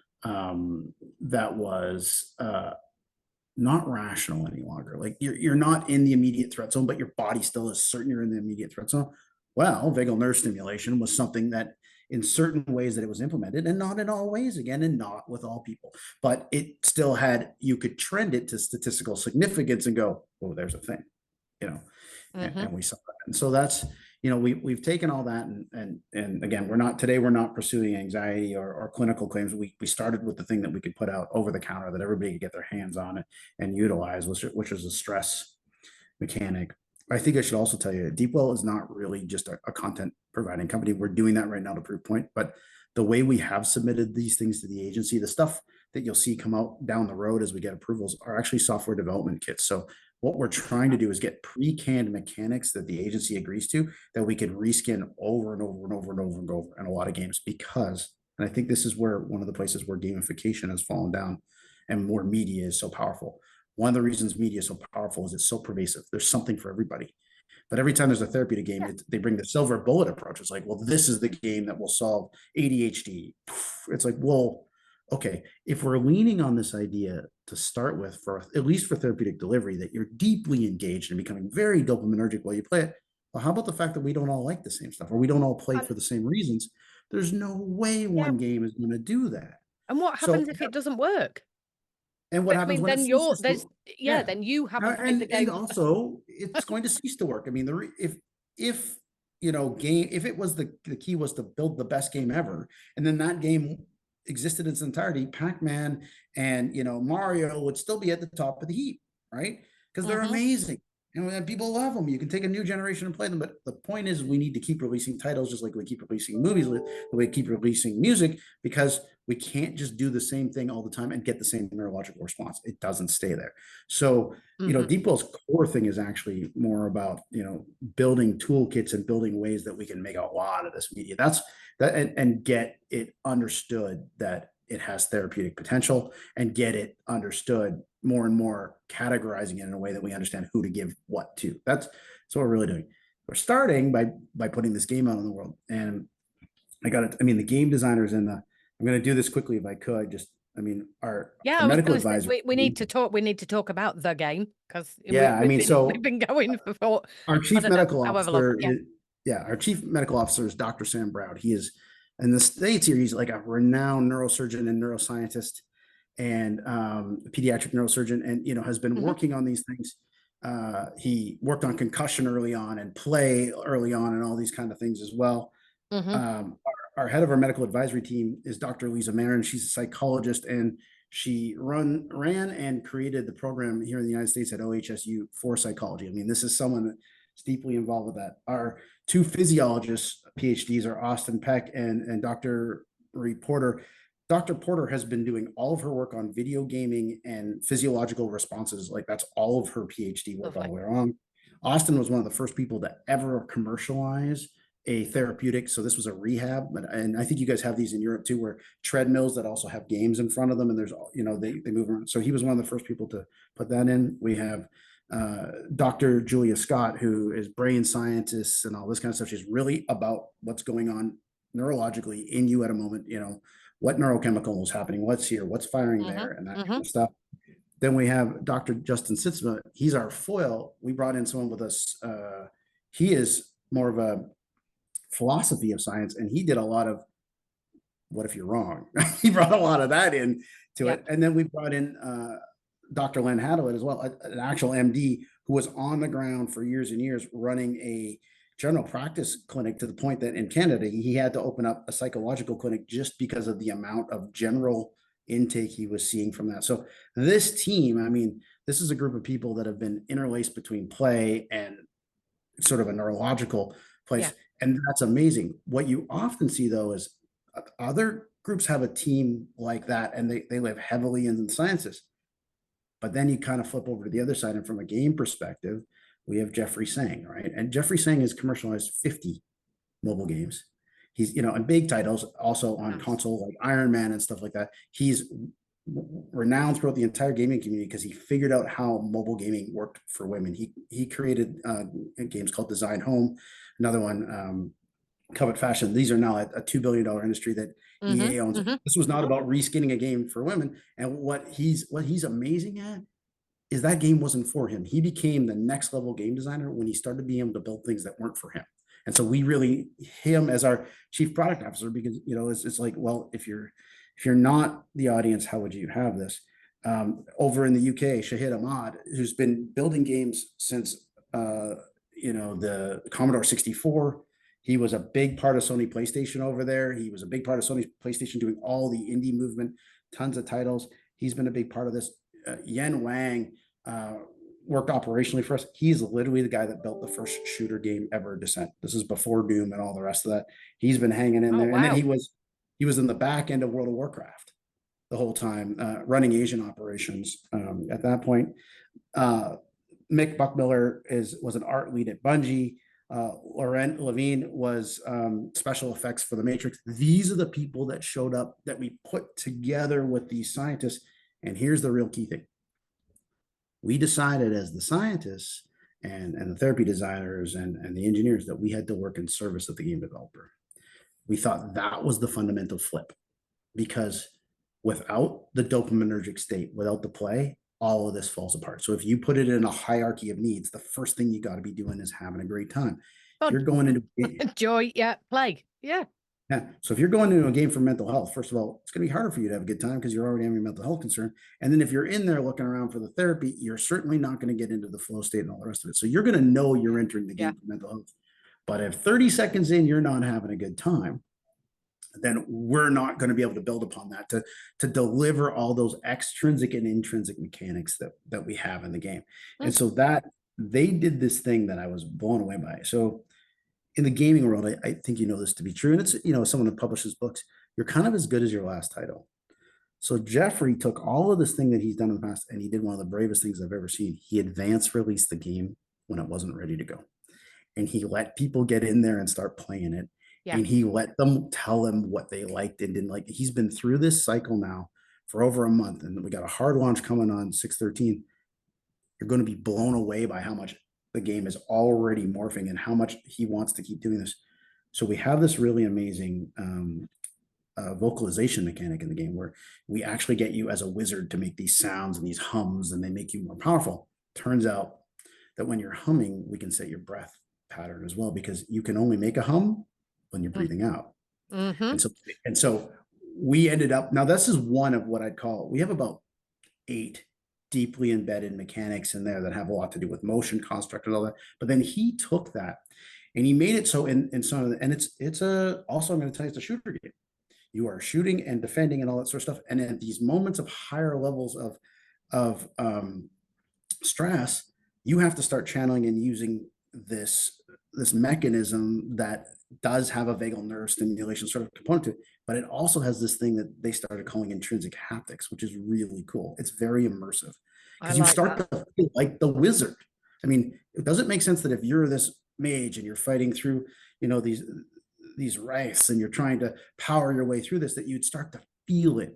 S2: not rational any longer. Like you're not in the immediate threat zone, but your body still is certain you're in the immediate threat zone. Well, vagal nerve stimulation was something that in certain ways that it was implemented, and not in all ways, again, and not with all people, but it still had, you could trend it to statistical significance and go, oh, there's a thing, and we saw that. And so that's, we've taken all that, and again, we're not pursuing anxiety or clinical claims. We started with the thing that we could put out over the counter that everybody could get their hands on it and utilize, which is a stress mechanic. I think I should also tell you, DeepWell is not really just a content providing company. We're doing that right now to prove point, but the way we have submitted these things to the agency, the stuff that you'll see come out down the road as we get approvals are actually software development kits. So what we're trying to do is get pre-canned mechanics that the agency agrees to, that we can reskin over and over and over and over and over in a lot of games, because, and I think this is where one of the places where gamification has fallen down and more media is so powerful. One of the reasons media is so powerful is it's so pervasive. There's something for everybody. But every time there's a therapeutic game, they bring the silver bullet approach. It's like, well, this is the game that will solve ADHD. It's like, well, okay, if we're leaning on this idea to start with, for at least for therapeutic delivery, that you're deeply engaged and becoming very dopaminergic while you play it, well, how about the fact that we don't all like the same stuff, or we don't all play for the same reasons? There's no way one game is going to do that.
S1: And what happens if it doesn't work?
S2: And what
S1: I
S2: happens
S1: mean,
S2: when it
S1: then
S2: ceases to?
S1: then you haven't played the
S2: And
S1: game.
S2: also it's going to cease to work. I mean, if if it was the key was to build the best game ever, and then that game existed in its entirety, Pac-Man and Mario would still be at the top of the heap, right? Because they're amazing. And people love them. You can take a new generation and play them. But the point is, we need to keep releasing titles, just like we keep releasing movies, we keep releasing music, because we can't just do the same thing all the time and get the same neurological response. It doesn't stay there. So, DeepWell's core thing is actually more about, building toolkits and building ways that we can make a lot of this media. And get it understood that it has therapeutic potential, and get it understood more and more, categorizing it in a way that we understand who to give what to. That's what we're really doing. We're starting by putting this game out in the world. And the game designers I'm going to do this quickly if I could. Our medical advisor.
S1: We need to talk. We need to talk about the game, because
S2: we've
S1: been going for
S2: our chief medical officer.
S1: Yeah.
S2: Our chief medical officer is Dr. Sam Browd. He is in the States here. He's like a renowned neurosurgeon and neuroscientist, and pediatric neurosurgeon, and has been working on these things. He worked on concussion early on and play early on and all these kind of things as well. Our head of our medical advisory team is Dr. Lisa Marin. She's a psychologist, and she ran and created the program here in the United States at OHSU for psychology. I mean, this is someone that's deeply involved with that. Our two physiologists, PhDs, are Austin Peck and Dr. Marie Porter. Dr. Porter has been doing all of her work on video gaming and physiological responses. Like, that's all of her PhD work all the way along. Austin was one of the first people to ever commercialize a therapeutic. So this was a rehab, and I think you guys have these in Europe too, where treadmills that also have games in front of them, and there's they move around. So he was one of the first people to put that in. We have Dr. Julia Scott, who is brain scientist and all this kind of stuff. She's really about what's going on neurologically in you at a moment, what neurochemical is happening, what's here, what's firing there, and that kind of stuff. Then we have Dr. Justin Sitzma. He's our foil. We brought in someone with us. He is more of a philosophy of science, and he did a lot of what if you're wrong. He brought a lot of that in to it. And then we brought in Dr. Len Hadlett as well, an actual MD who was on the ground for years and years running a general practice clinic, to the point that in Canada, he had to open up a psychological clinic just because of the amount of general intake he was seeing from that. So this team, I mean, this is a group of people that have been interlaced between play and sort of a neurological place. And that's amazing. What you often see, though, is other groups have a team like that, and they live heavily in the sciences. But then you kind of flip over to the other side, and from a game perspective, we have Jeffrey Sang, right? And Jeffrey Sang has commercialized 50 mobile games. He's, in big titles, also on console, like Iron Man and stuff like that. He's renowned throughout the entire gaming community because he figured out how mobile gaming worked for women. He created games called Design Home, another one, Covet Fashion. These are now a $2 billion industry that EA owns. This was not about reskinning a game for women. And what he's amazing at is that game wasn't for him. He became the next level game designer when he started being able to build things that weren't for him. And so we really, him as our chief product officer, because it's like, well, if you're not the audience, how would you have this? Over in the UK, Shahid Ahmad, who's been building games since the Commodore 64. He was a big part of Sony PlayStation over there. He was a big part of Sony PlayStation doing all the indie movement, tons of titles. He's been a big part of this. Yen Wang worked operationally for us. He's literally the guy that built the first shooter game ever, Descent. This is before Doom and all the rest of that. He's been hanging in there. Wow. And then he was in the back end of World of Warcraft the whole time, running Asian operations at that point. Mick Buckmiller was an art lead at Bungie. Laurent Levine was special effects for The Matrix. These are the people that showed up that we put together with these scientists. And here's the real key thing. We decided as the scientists and the therapy designers and the engineers that we had to work in service of the game developer. We thought that was the fundamental flip, because without the dopaminergic state, without the play, all of this falls apart. So if you put it in a hierarchy of needs, the first thing you got to be doing is having a great time. You're going into
S1: joy, play,
S2: So if you're going into a game for mental health, first of all, it's going to be harder for you to have a good time because you're already having a mental health concern. And then if you're in there looking around for the therapy, you're certainly not going to get into the flow state and all the rest of it. So you're going to know you're entering the game for mental health. But if 30 seconds in, you're not having a good time, then we're not going to be able to build upon that to deliver all those extrinsic and intrinsic mechanics that we have in the game. And so that they did this thing that I was blown away by. So in the gaming world, I think this to be true. And it's, someone that publishes books, you're kind of as good as your last title. So Jeffrey took all of this thing that he's done in the past, and he did one of the bravest things I've ever seen. He advance released the game when it wasn't ready to go. And he let people get in there and start playing it. And he let them tell him what they liked and didn't like. He's been through this cycle now for over a month, and we got a hard launch coming on 6/13. You're going to be blown away by how much the game is already morphing and how much he wants to keep doing this. So we have this really amazing vocalization mechanic in the game where we actually get you as a wizard to make these sounds and these hums, and they make you more powerful. Turns out that when you're humming, we can set your breath pattern as well, because you can only make a hum when you're breathing out. And so we ended up, now this is one of what I'd call, we have about 8 deeply embedded mechanics in there that have a lot to do with motion construct and all that. But then he took that and he made it so in some of the, and it's also, I'm going to tell you, it's a shooter game. You are shooting and defending and all that sort of stuff. And at these moments of higher levels of stress, you have to start channeling and using this mechanism that does have a vagal nerve stimulation sort of component to it, but it also has this thing that they started calling intrinsic haptics, which is really cool. It's very immersive because you start to feel like the wizard. I mean, does it make sense that if you're this mage and you're fighting through, these wraiths and you're trying to power your way through this, that you'd start to feel it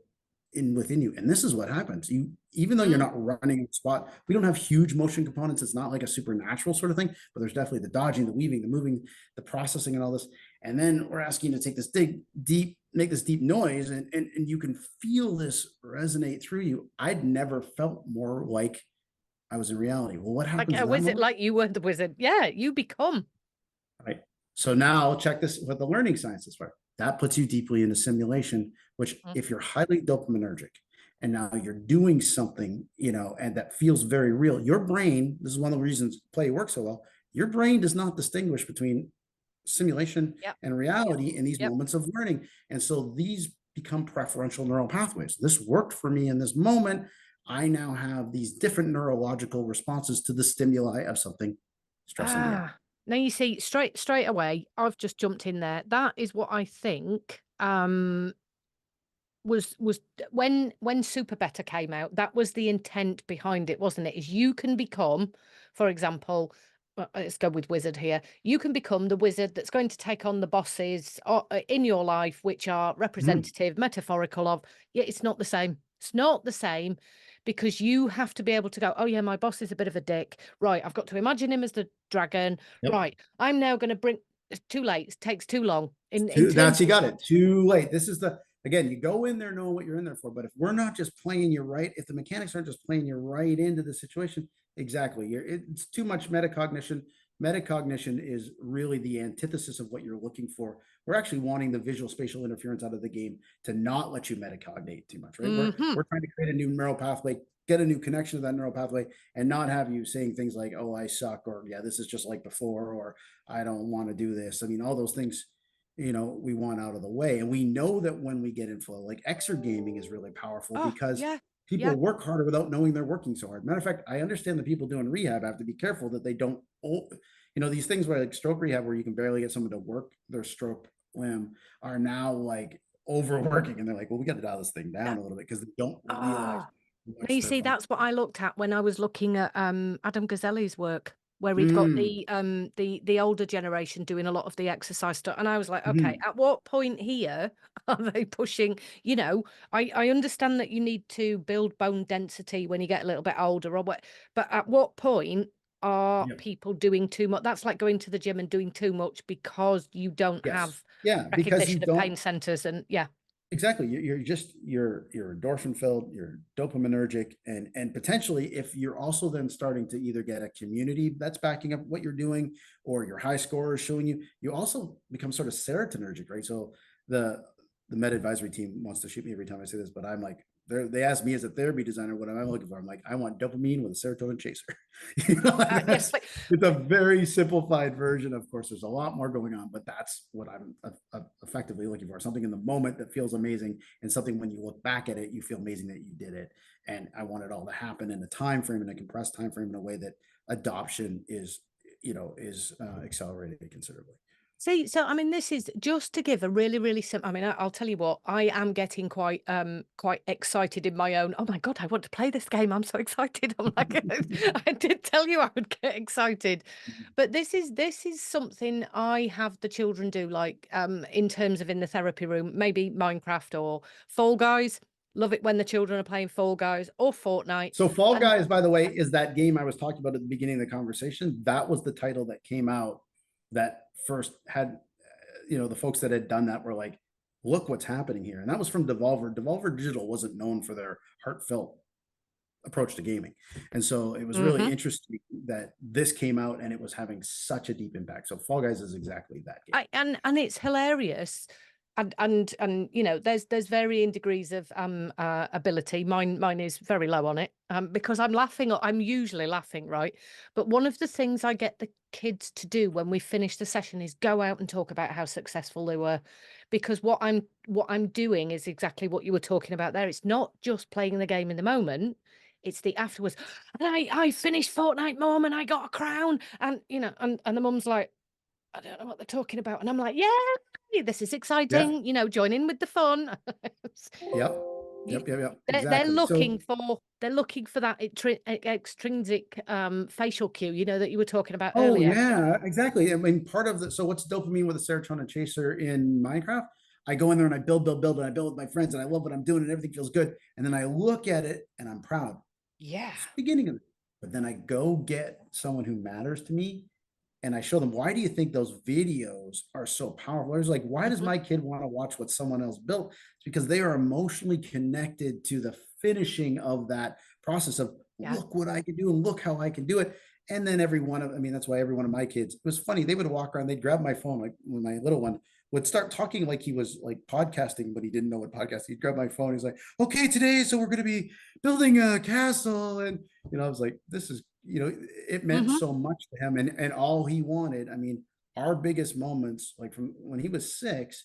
S2: within you. And this is what happens. Even though you're
S1: Mm.
S2: not running a spot, we don't have huge motion components. It's not like a supernatural sort of thing, but there's definitely the dodging, the weaving, the moving, the processing, and all this. And then we're asking you to take this make this deep noise, and you can feel this resonate through you. I'd never felt more like I was in reality. Well, what
S1: Like
S2: happens
S1: a
S2: in that
S1: wizard,
S2: moment?
S1: like you weren't the wizard. Yeah, you become.
S2: Right. So now check this with the learning sciences part. That puts you deeply into simulation, which
S1: Mm.
S2: if you're highly dopaminergic and now you're doing something, and that feels very real, your brain, this is one of the reasons play works so well, your brain does not distinguish between simulation
S1: Yep.
S2: and reality in these
S1: Yep.
S2: moments of learning. And so these become preferential neural pathways. This worked for me in this moment. I now have these different neurological responses to the stimuli of something stressing me out.
S1: Ah, now you see, straight away, I've just jumped in there. That is what I think was when Super Better came out, that was the intent behind it, wasn't it? Is you can become, for example, let's go with wizard here. You can become the wizard that's going to take on the bosses in your life, which are
S2: Mm.
S1: representative, metaphorical of, yeah, it's not the same. It's not the same because you have to be able to go, oh yeah, my boss is a bit of a dick. Right, I've got to imagine him as the dragon.
S2: Yep.
S1: Right, I'm now going to bring, it's too late. It takes too long in
S2: That's
S1: terms
S2: you
S1: of,
S2: got it. Too late. This is again, you go in there knowing what you're in there for. But if we're not just playing you right, if the mechanics aren't just playing you right into the situation, exactly. It's too much metacognition. Metacognition is really the antithesis of what you're looking for. We're actually wanting the visual spatial interference out of the game to not let you metacognate too much, right? We're trying to create a new neural pathway, get a new connection to that neural pathway, and not have you saying things like, oh, I suck, or yeah, this is just like before, or I don't want to do this. I mean, all those things, we want out of the way. And we know that when we get in flow, like exergaming is really powerful
S1: oh
S2: because
S1: yeah, yeah.
S2: people work harder without knowing they're working so hard. Matter of fact, I understand the people doing rehab have to be careful that they don't, these things where like stroke rehab, where you can barely get someone to work their stroke limb, are now like overworking. And they're like, well, we got to dial this thing down a little bit because they don't realize
S1: Oh,
S2: how
S1: now
S2: much
S1: you
S2: they're
S1: see,
S2: functioning.
S1: that's what I looked at when I was looking at Adam Gazelli's work, where he'd got
S2: Mm,
S1: the older generation doing a lot of the exercise stuff. And I was like, okay,
S2: mhm.
S1: at what point here are they pushing? I understand that you need to build bone density when you get a little bit older or what, but at what point are
S2: Yep.
S1: people doing too much? That's like going to the gym and doing too much because you don't
S2: Yes.
S1: have
S2: Yeah. Because you
S1: recognition of
S2: don't.
S1: pain centers and yeah.
S2: Exactly. You're endorphin filled, you're dopaminergic, and potentially if you're also then starting to either get a community that's backing up what you're doing, or your high score is showing you also become sort of serotonergic, right? So the the med advisory team wants to shoot me every time I say this, but I'm like, they ask me as a therapy designer what am I looking for. I'm like, I want dopamine with a serotonin chaser. And
S1: Yes,
S2: that's, it's a very simplified version. Of course, there's a lot more going on, but that's what I'm effectively looking for. Something in the moment that feels amazing, and something when you look back at it, you feel amazing that you did it. And I want it all to happen in a time frame, in a compressed time frame, in a way that adoption is accelerated considerably.
S1: See, so I mean, this is just to give a really, really simple. I mean, I'll tell you what, I am getting quite excited in my own. Oh my God, I want to play this game. I'm so excited. I'm like, I did tell you I would get excited, but this is something I have the children do, like in terms of in the therapy room, maybe Minecraft or Fall Guys. Love it when the children are playing Fall Guys or Fortnite.
S2: So Fall
S1: And
S2: Guys, by the way, is that game I was talking about at the beginning of the conversation. That was the title that came out that first had, the folks that had done that were like, look what's happening here. And that was from Devolver. Devolver Digital wasn't known for their heartfelt approach to gaming. And so it was really
S1: Mhm.
S2: interesting that this came out and it was having such a deep impact. So Fall Guys is exactly that game.
S1: And it's hilarious. And there's varying degrees of ability. Mine is very low on it because I'm laughing. I'm usually laughing, right? But one of the things I get the kids to do when we finish the session is go out and talk about how successful they were, because what I'm doing is exactly what you were talking about there. It's not just playing the game in the moment. It's the afterwards. And I finished Fortnite, Mom, and I got a crown. And and the mum's like, I don't know what they're talking about. And I'm like, yeah, this is
S2: Yeah.
S1: exciting, join in with the fun.
S2: Yep.
S1: You,
S2: Yep. Yep. Yep.
S1: they're
S2: Exactly.
S1: looking
S2: So
S1: for they're looking for that extrinsic facial cue, that you were talking about
S2: oh
S1: earlier.
S2: yeah, exactly. I mean, part of the so what's dopamine with a serotonin chaser in Minecraft? I go in there and I build, and I build with my friends, and I love what I'm doing, and everything feels good. And then I look at it and I'm proud.
S1: Yeah.
S2: It's the beginning of it. But then I go get someone who matters to me and I show them, why do you think those videos are so powerful? It's like, why does
S1: Mhm.
S2: my kid want to watch what someone else built? It's because they are emotionally connected to the finishing of that process of,
S1: Yeah.
S2: look what I can do and look how I can do it. And then every one of, I mean, that's why every one of my kids, it was funny. They would walk around, they'd grab my phone, like when my little one would start talking like he was like podcasting, but he didn't know what podcasting. He'd grab my phone. He's like, okay, today, so we're going to be building a castle. And, I was like, this is, it meant
S1: Mhm.
S2: so much to him. And all he wanted, I mean, our biggest moments, like from when he was 6,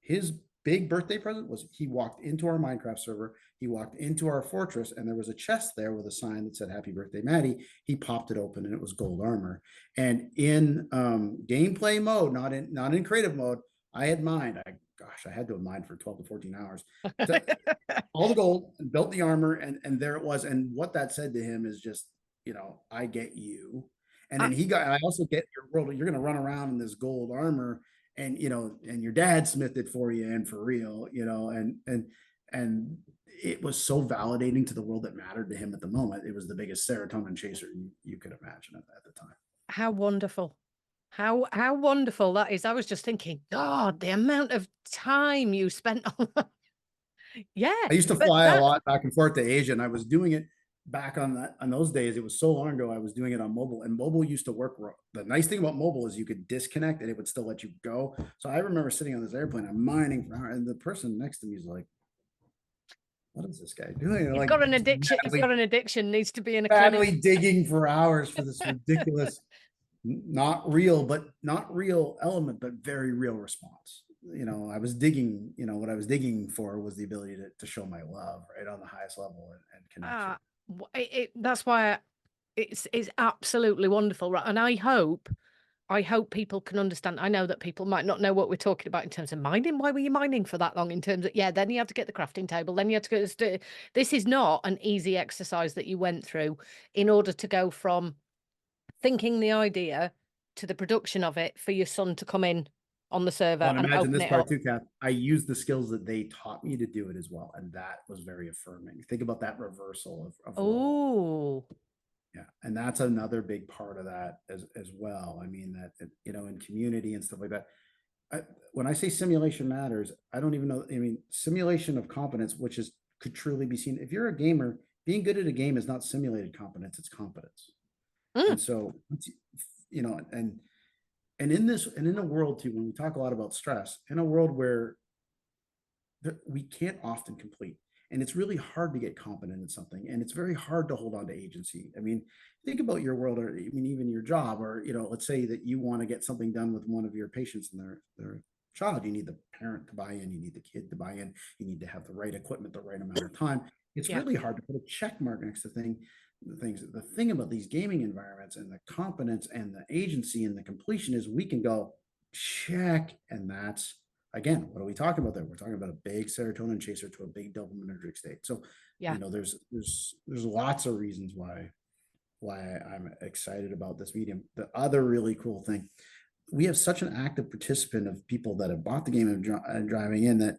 S2: his big birthday present was he walked into our Minecraft server, he walked into our fortress, and there was a chest there with a sign that said "Happy Birthday, Maddie." He popped it open, and it was gold armor. And in gameplay mode, not in creative mode, I had mined. I had to have mined for 12 to 14 hours. To, all the gold and built the armor, and there it was. And what that said to him is just, I get you. And
S1: I,
S2: then I also get your world. You're going to run around in this gold armor, and and your dad smithed it for you, and for real, and it was so validating to the world that mattered to him at the moment. It was the biggest serotonin chaser you could imagine at the time.
S1: how wonderful. How wonderful that is. I was just thinking, God, the amount of time you spent on that. Yeah,
S2: I used to
S1: but
S2: fly a
S1: that
S2: lot back and forth to Asia, and I was doing it back on those days. It was so long ago. I was doing it on mobile, and mobile used to work. The nice thing about mobile is you could disconnect, and it would still let you go. So I remember sitting on this airplane, I'm mining for hours, and the person next to me is like, "What is this guy doing?" And
S1: you've
S2: like
S1: got an addiction. You've got
S2: madly,
S1: an addiction, needs to be in a clinic.
S2: madly digging for hours for this ridiculous, not real element, but very real response. I was digging, what I was digging for was the ability to show my love right on the highest level, and connection.
S1: Ah, that's why it's absolutely wonderful, right? And I hope people can understand. I know that people might not know what we're talking about in terms of mining. Why were you mining for that long? In terms of, yeah, then you have to get the crafting table, then you have to go. This is not an easy exercise that you went through in order to go from thinking the idea to the production of it for your son to come in on the
S2: Well,
S1: server
S2: and
S1: and
S2: imagine
S1: open
S2: this
S1: it
S2: part
S1: up.
S2: too, Kath. I used the skills that they taught me to do it as well, and that was very affirming. Think about that reversal of role.
S1: Oh,
S2: Yeah, and that's another big part of that as well. I mean that in community and stuff like that. I, when I say simulation matters, I don't even know. I mean, simulation of competence, which is could truly be seen. If you're a gamer, being good at a game is not simulated competence; it's competence.
S1: mm,
S2: And so, you know, and in this and in a world too, when we talk a lot about stress, in a world where we can't often complete, and it's really hard to get competent in something, and it's very hard to hold on to agency. I mean, think about your world, or I mean, even your job, or let's say that you want to get something done with one of your patients and their child. You need the parent to buy in, you need the kid to buy in, you need to have the right equipment the right amount of time. It's
S1: yeah.
S2: really hard to put a check mark next to things. The thing about these gaming environments and the competence and the agency and the completion is we can go check, and that's, again, what are we talking about there? We're talking about a big serotonin chaser to a big dopaminergic state. So,
S1: Yeah.
S2: there's lots of reasons why I'm excited about this medium. The other really cool thing, we have such an active participant of people that have bought the game and driving in, that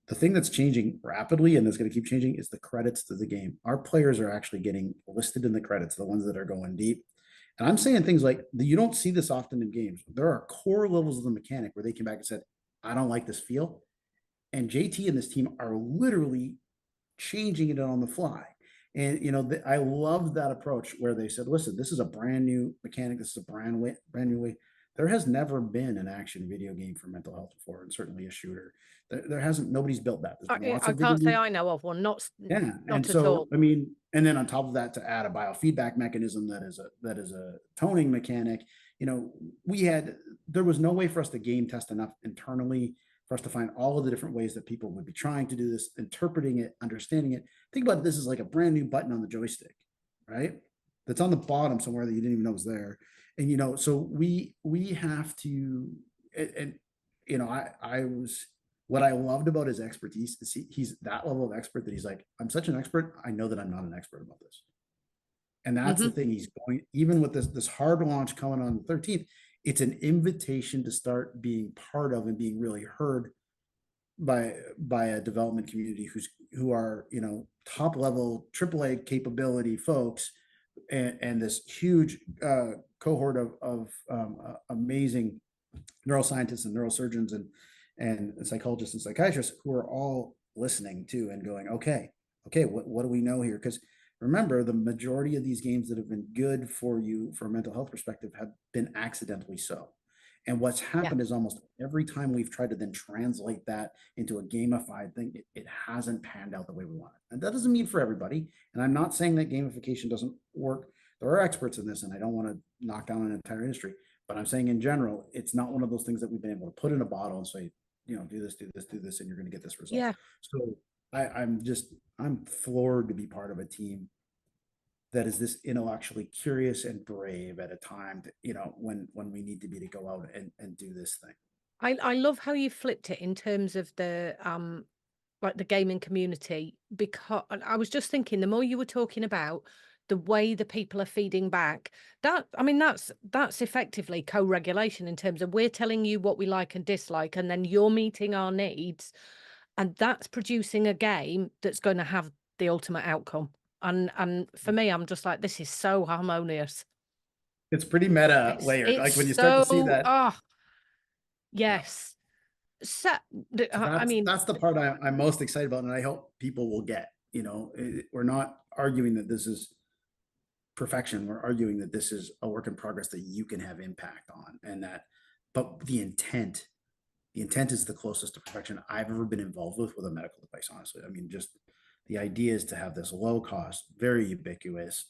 S2: the thing that's changing rapidly and is going to keep changing is the credits to the game. Our players are actually getting listed in the credits, the ones that are going deep. And I'm saying things like, you don't see this often in games. There are core levels of the mechanic where they came back and said, I don't like this feel. And JT and this team are literally changing it on the fly. And I love that approach where they said, "Listen, this is a brand new mechanic. This is a brand new way." There has never been an action video game for mental health before, and certainly a shooter. There hasn't. Nobody's built that. There's been lots
S1: I
S2: of video
S1: can't say
S2: games.
S1: I know of one.
S2: Yeah, and
S1: Not at
S2: so
S1: all.
S2: I mean, and then on top of that, to add a biofeedback mechanism that is a toning mechanic. We had there was no way for us to game test enough internally for us to find all of the different ways that people would be trying to do this, interpreting it, understanding it. Think about it, this is like a brand new button on the joystick, right? That's on the bottom somewhere that you didn't even know was there. And so we have to, and I was, what I loved about his expertise is he's that level of expert that he's like, I'm such an expert, I know that I'm not an expert about this. And that's the
S1: Hmm.
S2: thing. He's going, even with this hard launch coming on the 13th, it's an invitation to start being part of and being really heard by a development community who are, you know, top level AAA capability folks, and this huge cohort of amazing neuroscientists and neurosurgeons and psychologists and psychiatrists who are all listening to and going, okay, what do we know here? Because remember, the majority of these games that have been good for you from a mental health perspective have been accidentally so. And what's
S1: Yeah.
S2: happened is almost every time we've tried to then translate that into a gamified thing, it hasn't panned out the way we want it. And that doesn't mean for everybody. And I'm not saying that gamification doesn't work. There are experts in this, and I don't want to knock down an entire industry. But I'm saying in general, it's not one of those things that we've been able to put in a bottle and say, you know, do this, do this, do this, and you're going to get this result.
S1: Yeah.
S2: So I'm floored to be part of a team that is this intellectually curious and brave at a time that, you know, when we need to be to go out and do this thing.
S1: I love how you flipped it in terms of the like the gaming community, because I was just thinking the more you were talking about the way the people are feeding back, that I mean that's effectively co-regulation in terms of we're telling you what we like and dislike, and then you're meeting our needs, and that's producing a game that's going to have the ultimate outcome. And for me, I'm just like, this is so harmonious.
S2: It's pretty meta layered.
S1: It's
S2: Like when you start to see
S1: so
S2: that, yeah.
S1: yes. So
S2: So
S1: I mean,
S2: that's the part I'm most excited about, and I hope people will get. You know, we're not arguing that this is perfection. We're arguing that this is a work in progress that you can have impact on, and that, but the intent is the closest to perfection I've ever been involved with a medical device. Honestly, I mean, just the idea is to have this low cost, very ubiquitous,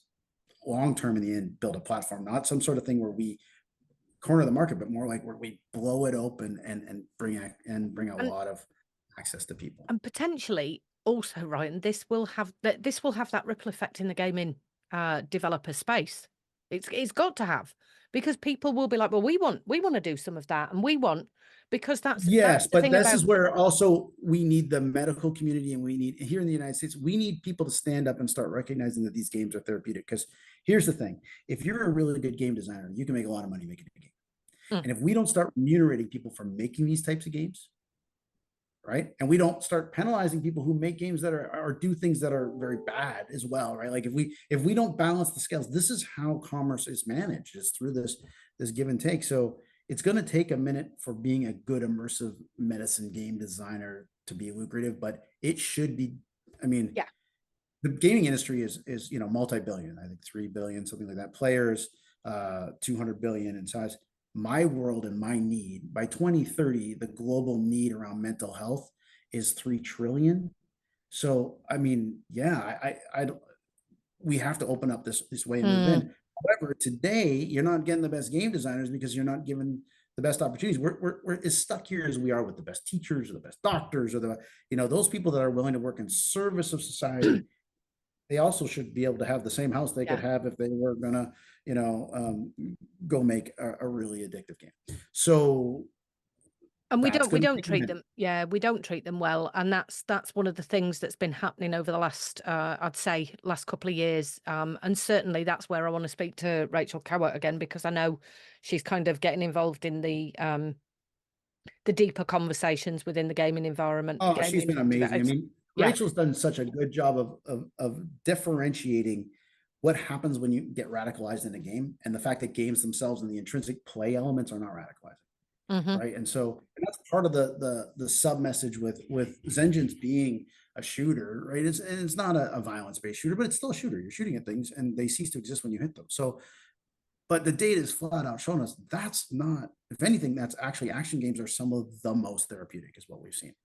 S2: long term in the end, build a platform, not some sort of thing where we corner the market, but more like where we blow it open and bring a
S1: and
S2: lot of access to people.
S1: potentially also, Ryan, this will have that ripple effect in the gaming developer space. It's got to have, because people will be like, well, we want to do some of that, and we want, because that's
S2: Yes,
S1: the
S2: but
S1: thing
S2: this
S1: about
S2: is where also we need the medical community, and we need here in the United States, we need people to stand up and start recognizing that these games are therapeutic. Because here's the thing: if you're a really good game designer, you can make a lot of money making a game.
S1: mm,
S2: And if we don't start remunerating people for making these types of games, right? And we don't start penalizing people who make games that are or do things that are very bad as well, right? Like if we don't balance the scales, this is how commerce is managed, is through this give and take. So it's going to take a minute for being a good immersive medicine game designer to be lucrative, but it should be. I mean,
S1: yeah,
S2: the gaming industry is, you know, multi-billion, I think 3 billion, something like that, players, 200 billion in size. My world and my need by 2030, the global need around mental health is 3 trillion. So I mean, yeah, I we have to open up this way and move
S1: mm,
S2: in. However, today you're not getting the best game designers because you're not given the best opportunities. We're as stuck here as we are with the best teachers or the best doctors or the, you know, those people that are willing to work in service of society. They also should be able to have the same house they could
S1: yeah.
S2: have if they were gonna, you know, go make a really addictive game. So
S1: And we
S2: that's
S1: don't we
S2: going to
S1: don't
S2: take a
S1: treat
S2: minute.
S1: them, yeah, we don't treat them well, and that's one of the things that's been happening over the last, I'd say, last couple of years, and certainly that's where I want to speak to Rachel Cowart again, because I know she's kind of getting involved in the deeper conversations within the gaming environment,
S2: Oh, she's been
S1: gaming
S2: amazing. I mean,
S1: yeah,
S2: Rachel's done such a good job of differentiating what happens when you get radicalized in a game, and the fact that games themselves and the intrinsic play elements are not radicalizing.
S1: hmm,
S2: Right. And so, and that's part of the sub message with Zengence being a shooter, right? It's not a violence based shooter, but it's still a shooter. You're shooting at things and they cease to exist when you hit them. So, but the data is flat out showing us that's not, if anything, that's actually action games are some of the most therapeutic, is what we've seen.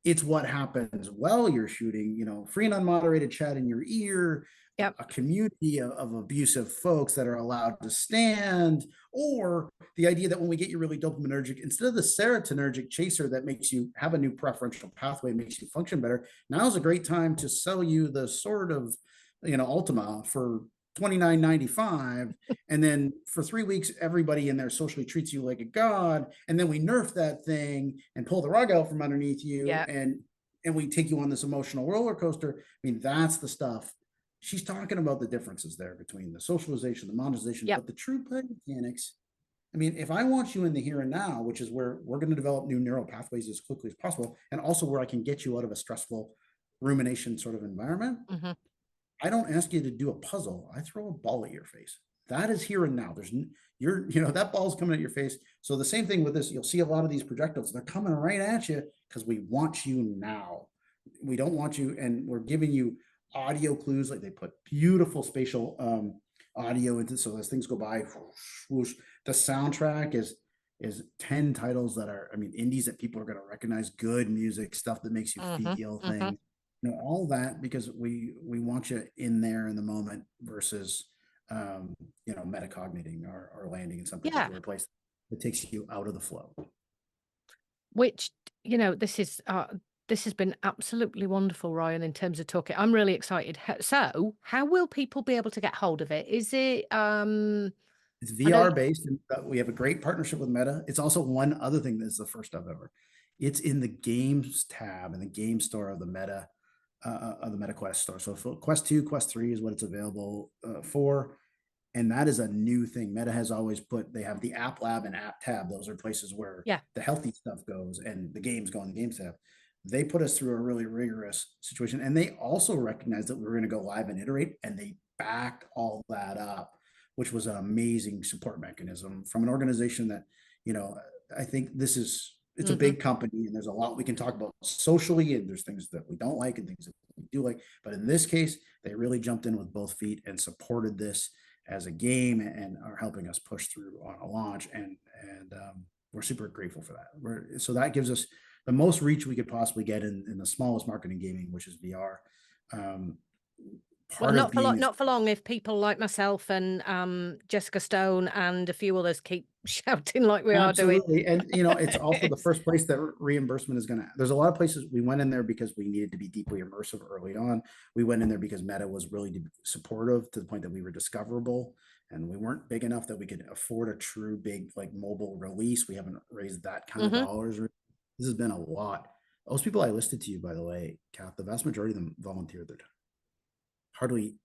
S2: It's what happens while you're shooting, you know, free and unmoderated chat in your ear,
S1: yep,
S2: a community of abusive folks that are allowed to stand, or the idea that when we get you really dopaminergic, instead of the serotonergic chaser that makes you have a new preferential pathway, makes you function better, now is a great time to sell you the sort of, you know, Ultima for 29.95, and then for 3 weeks everybody in there socially treats you like a god, and then we nerf that thing and pull the rug out from underneath you,
S1: yeah,
S2: and we take you on this emotional roller coaster. I mean, that's the stuff she's talking about, the differences there between the socialization, the monetization,
S1: yep.
S2: but the true play mechanics, I mean, if I want you in the here and now, which is where we're going to develop new neural pathways as quickly as possible, and also where I can get you out of a stressful rumination sort of environment,
S1: Mm-hmm.
S2: I don't ask you to do a puzzle. I throw a ball at your face. That is here and now. That ball's coming at your face. So the same thing with this, you'll see a lot of these projectiles, they're coming right at you because we want you now. We don't want you, and we're giving you audio clues. Like they put beautiful spatial audio into, so as things go by, whoosh, whoosh. The soundtrack is 10 titles that are, I mean, indies that people are going to recognize, good music, stuff that makes you
S1: Mm-hmm.
S2: feel
S1: Mm-hmm.
S2: things, all that, because we want you in there in the moment versus metacogniting or landing in some
S1: Yeah.
S2: particular place that takes you out of the flow.
S1: Which, this has been absolutely wonderful, Ryan, in terms of talking. I'm really excited. So how will people be able to get hold of it? Is it
S2: It's
S1: I know
S2: VR based, and we have a great partnership with Meta. It's also one other thing that's the first of ever. It's in the games tab in the game store of the Meta Quest store. So for Quest 2, Quest 3 is what it's available for. And that is a new thing. Meta has always they have the app lab and app tab. Those are places where
S1: yeah.
S2: the healthy stuff goes and the games go in the games tab. They put us through a really rigorous situation. And they also recognized that we were going to go live and iterate, and they backed all that up, which was an amazing support mechanism from an organization that, I think it's a
S1: Mm-hmm.
S2: big company, and there's a lot we can talk about socially, and there's things that we don't like and things that we do like. But in this case, they really jumped in with both feet and supported this as a game and are helping us push through on a launch. And we're super grateful for that. So that gives us the most reach we could possibly get in the smallest market in gaming, which is VR. Um,
S1: Well,
S2: Part of being
S1: not for long if people like myself and Jessica Stone and a few others keep shouting like we are doing.
S2: Absolutely. And it's also the first place that reimbursement is there's a lot of places we went in there because we needed to be deeply immersive early on. We went in there because Meta was really supportive to the point that we were discoverable, and we weren't big enough that we could afford a true big like mobile release. We haven't raised that kind of
S1: Mm-hmm.
S2: dollars. This has been a lot. Those people I listed to you, by the way, Kath, the vast majority of them volunteered their time. Hardly,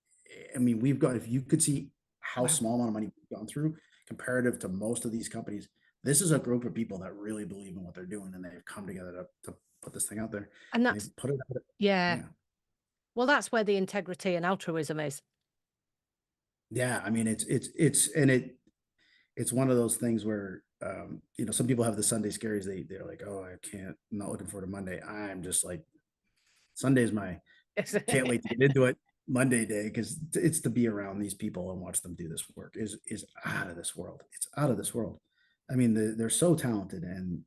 S2: I mean, if you could see how
S1: Wow.
S2: small amount of money we've gone through comparative to most of these companies, this is a group of people that really believe in what they're doing, and they've come together to put this thing out there.
S1: And
S2: They've
S1: that's,
S2: put it out.
S1: yeah.
S2: Yeah.
S1: Well, that's where the integrity and altruism is.
S2: Yeah. I mean, it's one of those things where, some people have the Sunday scaries. They're like, oh, I'm not looking forward to Monday. I'm just like, Sunday's can't wait to get into it. Monday day, because it's to be around these people and watch them do this work is out of this world. It's out of this world. I mean, they're so talented, and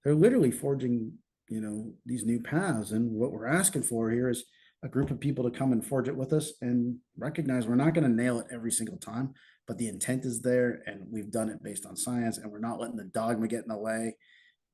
S2: they're literally forging these new paths. And what we're asking for here is a group of people to come and forge it with us and recognize we're not going to nail it every single time, but the intent is there, and we've done it based on science, and we're not letting the dogma get in the way.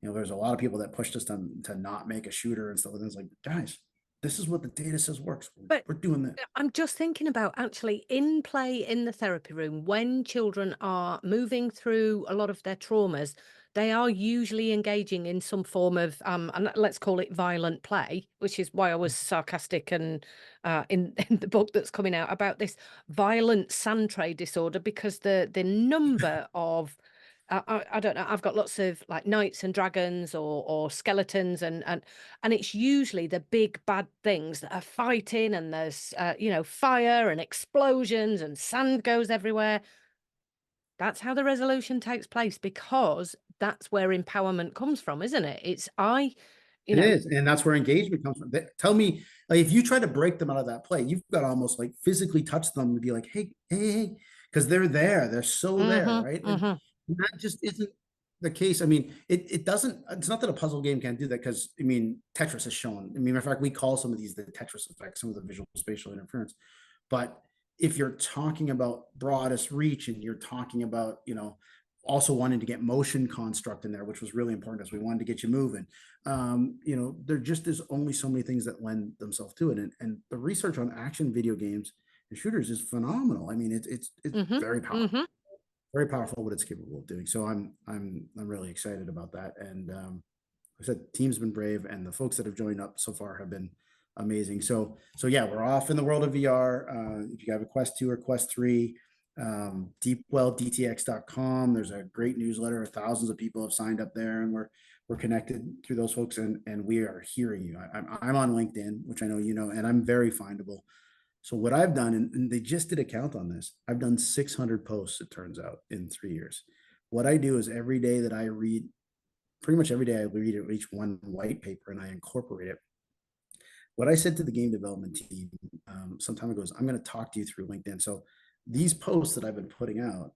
S2: There's a lot of people that pushed us to not make a shooter and stuff. And it's like, guys, this is what the data says works.
S1: But
S2: We're doing that.
S1: I'm just thinking about actually in play in the therapy room when children are moving through a lot of their traumas, they are usually engaging in some form of and let's call it violent play, which is why I was sarcastic and in the book that's coming out about this violent sand tray disorder, because the number of I don't know. I've got lots of like knights and dragons or skeletons, and it's usually the big bad things that are fighting, and there's fire and explosions and sand goes everywhere. That's how the resolution takes place, because that's where empowerment comes from, isn't it? It's you
S2: It
S1: know.
S2: is, and that's where engagement comes from. Tell me, like, if you try to break them out of that play, you've got to almost like physically touch them and be like, hey, hey, hey, because they're there, they're so there,
S1: Mm-hmm,
S2: right? And
S1: mm-hmm.
S2: that just isn't the case. I mean, it doesn't. It's not that a puzzle game can't do that, because I mean, Tetris has shown. I mean, matter of fact, we call some of these the Tetris effect, some of the visual spatial interference. But if you're talking about broadest reach, and you're talking about, also wanting to get motion construct in there, which was really important, as we wanted to get you moving. There just is only so many things that lend themselves to it, and the research on action video games and shooters is phenomenal. I mean, it's
S1: Mm-hmm, mm-hmm.
S2: very powerful what it's capable of doing. So I'm really excited about that. And I said, team's been brave, and the folks that have joined up so far have been amazing. So yeah, we're off in the world of VR. If you have a Quest 2 or Quest 3, DeepWellDTx.com. There's a great newsletter. Thousands of people have signed up there, and we're connected through those folks, and we are hearing you. I'm on LinkedIn, which I know you know, and I'm very findable. So what I've done, and they just did a count on this, I've done 600 posts, it turns out, in 3 years. What I do is every day that I read, pretty much every day I read at least one white paper and I incorporate it. What I said to the game development team some time ago is I'm going to talk to you through LinkedIn. So these posts that I've been putting out,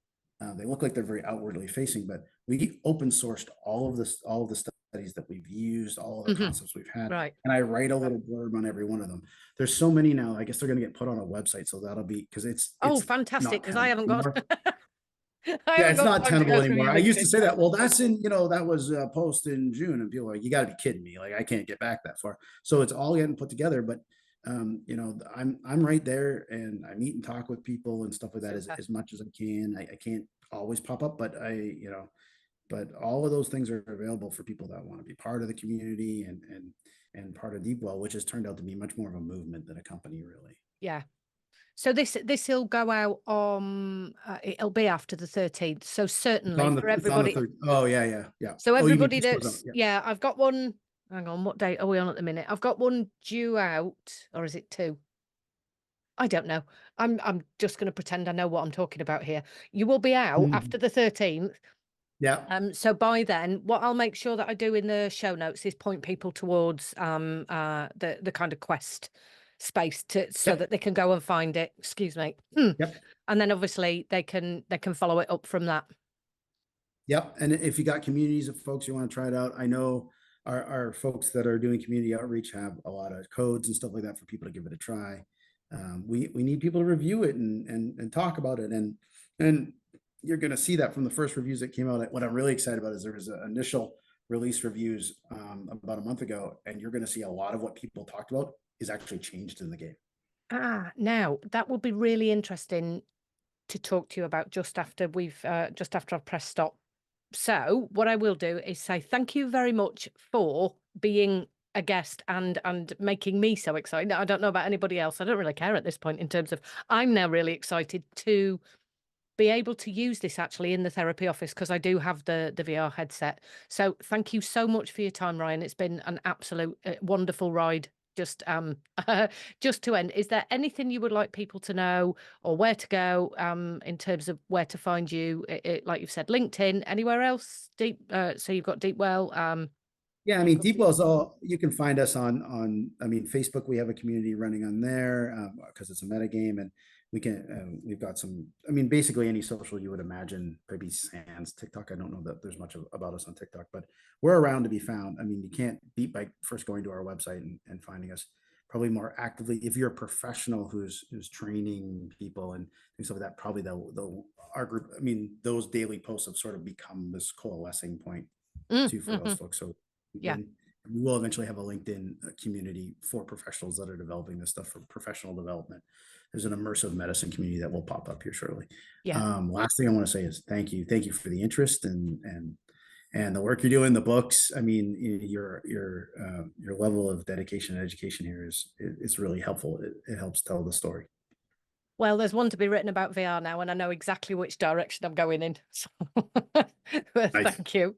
S2: they look like they're very outwardly facing, but we open sourced all of this, all of the studies that we've used, all of the concepts we've had,
S1: Right.
S2: and I write a little blurb on every one of them. There's so many now. I guess they're going to get put on a website, so that'll be because it's
S1: Fantastic,
S2: not
S1: because I haven't got
S2: anymore.
S1: I
S2: Yeah,
S1: haven't
S2: it's
S1: got
S2: not
S1: time to
S2: tenable
S1: go through
S2: anymore.
S1: your
S2: I used to
S1: LinkedIn.
S2: say that. Well, that's in, that was a post in June, and people are like, you got to be kidding me. Like, I can't get back that far. So it's all getting put together. But I'm right there, and I meet and talk with people and stuff like that as much as I can. I can't always pop up, but but all of those things are available for people that want to be part of the community and part of DeepWell, which has turned out to be much more of a movement than a company, really.
S1: Yeah. So this will go out on it'll be after the 13th. So certainly for
S2: It's on the
S1: everybody.
S2: third. Oh, yeah.
S1: So
S2: Oh, you mean
S1: everybody
S2: this goes out?
S1: that's
S2: Yeah.
S1: I've got one. Hang on, what date are we on at the minute? I've got one due out, or is it two? I don't know. I'm just going to pretend I know what I'm talking about here. You will be out after the 13th.
S2: Yeah.
S1: So by then, what I'll make sure that I do in the show notes is point people towards the kind of quest space so
S2: Yep.
S1: that they can go and find it. Excuse me.
S2: Yep.
S1: And then obviously they can follow it up from that.
S2: Yep. And if you got communities of folks you want to try it out, I know our folks that are doing community outreach have a lot of codes and stuff like that for people to give it a try. We need people to review it and talk about it. And you're going to see that from the first reviews that came out. What I'm really excited about is there was initial release reviews about a month ago, and you're going to see a lot of what people talked about is actually changed in the game.
S1: Now that would be really interesting to talk to you about just after I've pressed stop. So what I will do is say thank you very much for being a guest and making me so excited. I don't know about anybody else. I don't really care at this point in terms of I'm now really excited to be able to use this actually in the therapy office because I do have the VR headset. So thank you so much for your time, Ryan. It's been an absolute wonderful ride. Just just to end, is there anything you would like people to know or where to go in terms of where to find you? Like you've said, LinkedIn, anywhere else? So you've got DeepWell.
S2: Yeah, I mean, DeepWell is all you can find us on. I mean, Facebook. We have a community running on there because it's a meta game, and we've got some. I mean, basically any social you would imagine. Maybe sans TikTok. I don't know that there's much about us on TikTok, but we're around to be found. I mean, you can't beat by first going to our website and finding us. Probably more actively, if you're a professional who's training people and things like that. Probably our group. I mean, those daily posts have sort of become this coalescing point too for those folks. So
S1: Yeah.
S2: we will eventually have a LinkedIn community for professionals that are developing this stuff for professional development. There's an immersive medicine community that will pop up here shortly.
S1: Yeah.
S2: Last thing I want to say is thank you for the interest and the work you're doing, the books. I mean, your level of dedication and education here it's really helpful. It helps tell the story.
S1: Well, there's one to be written about VR now, and I know exactly which direction I'm going in. So
S2: Nice.
S1: thank you.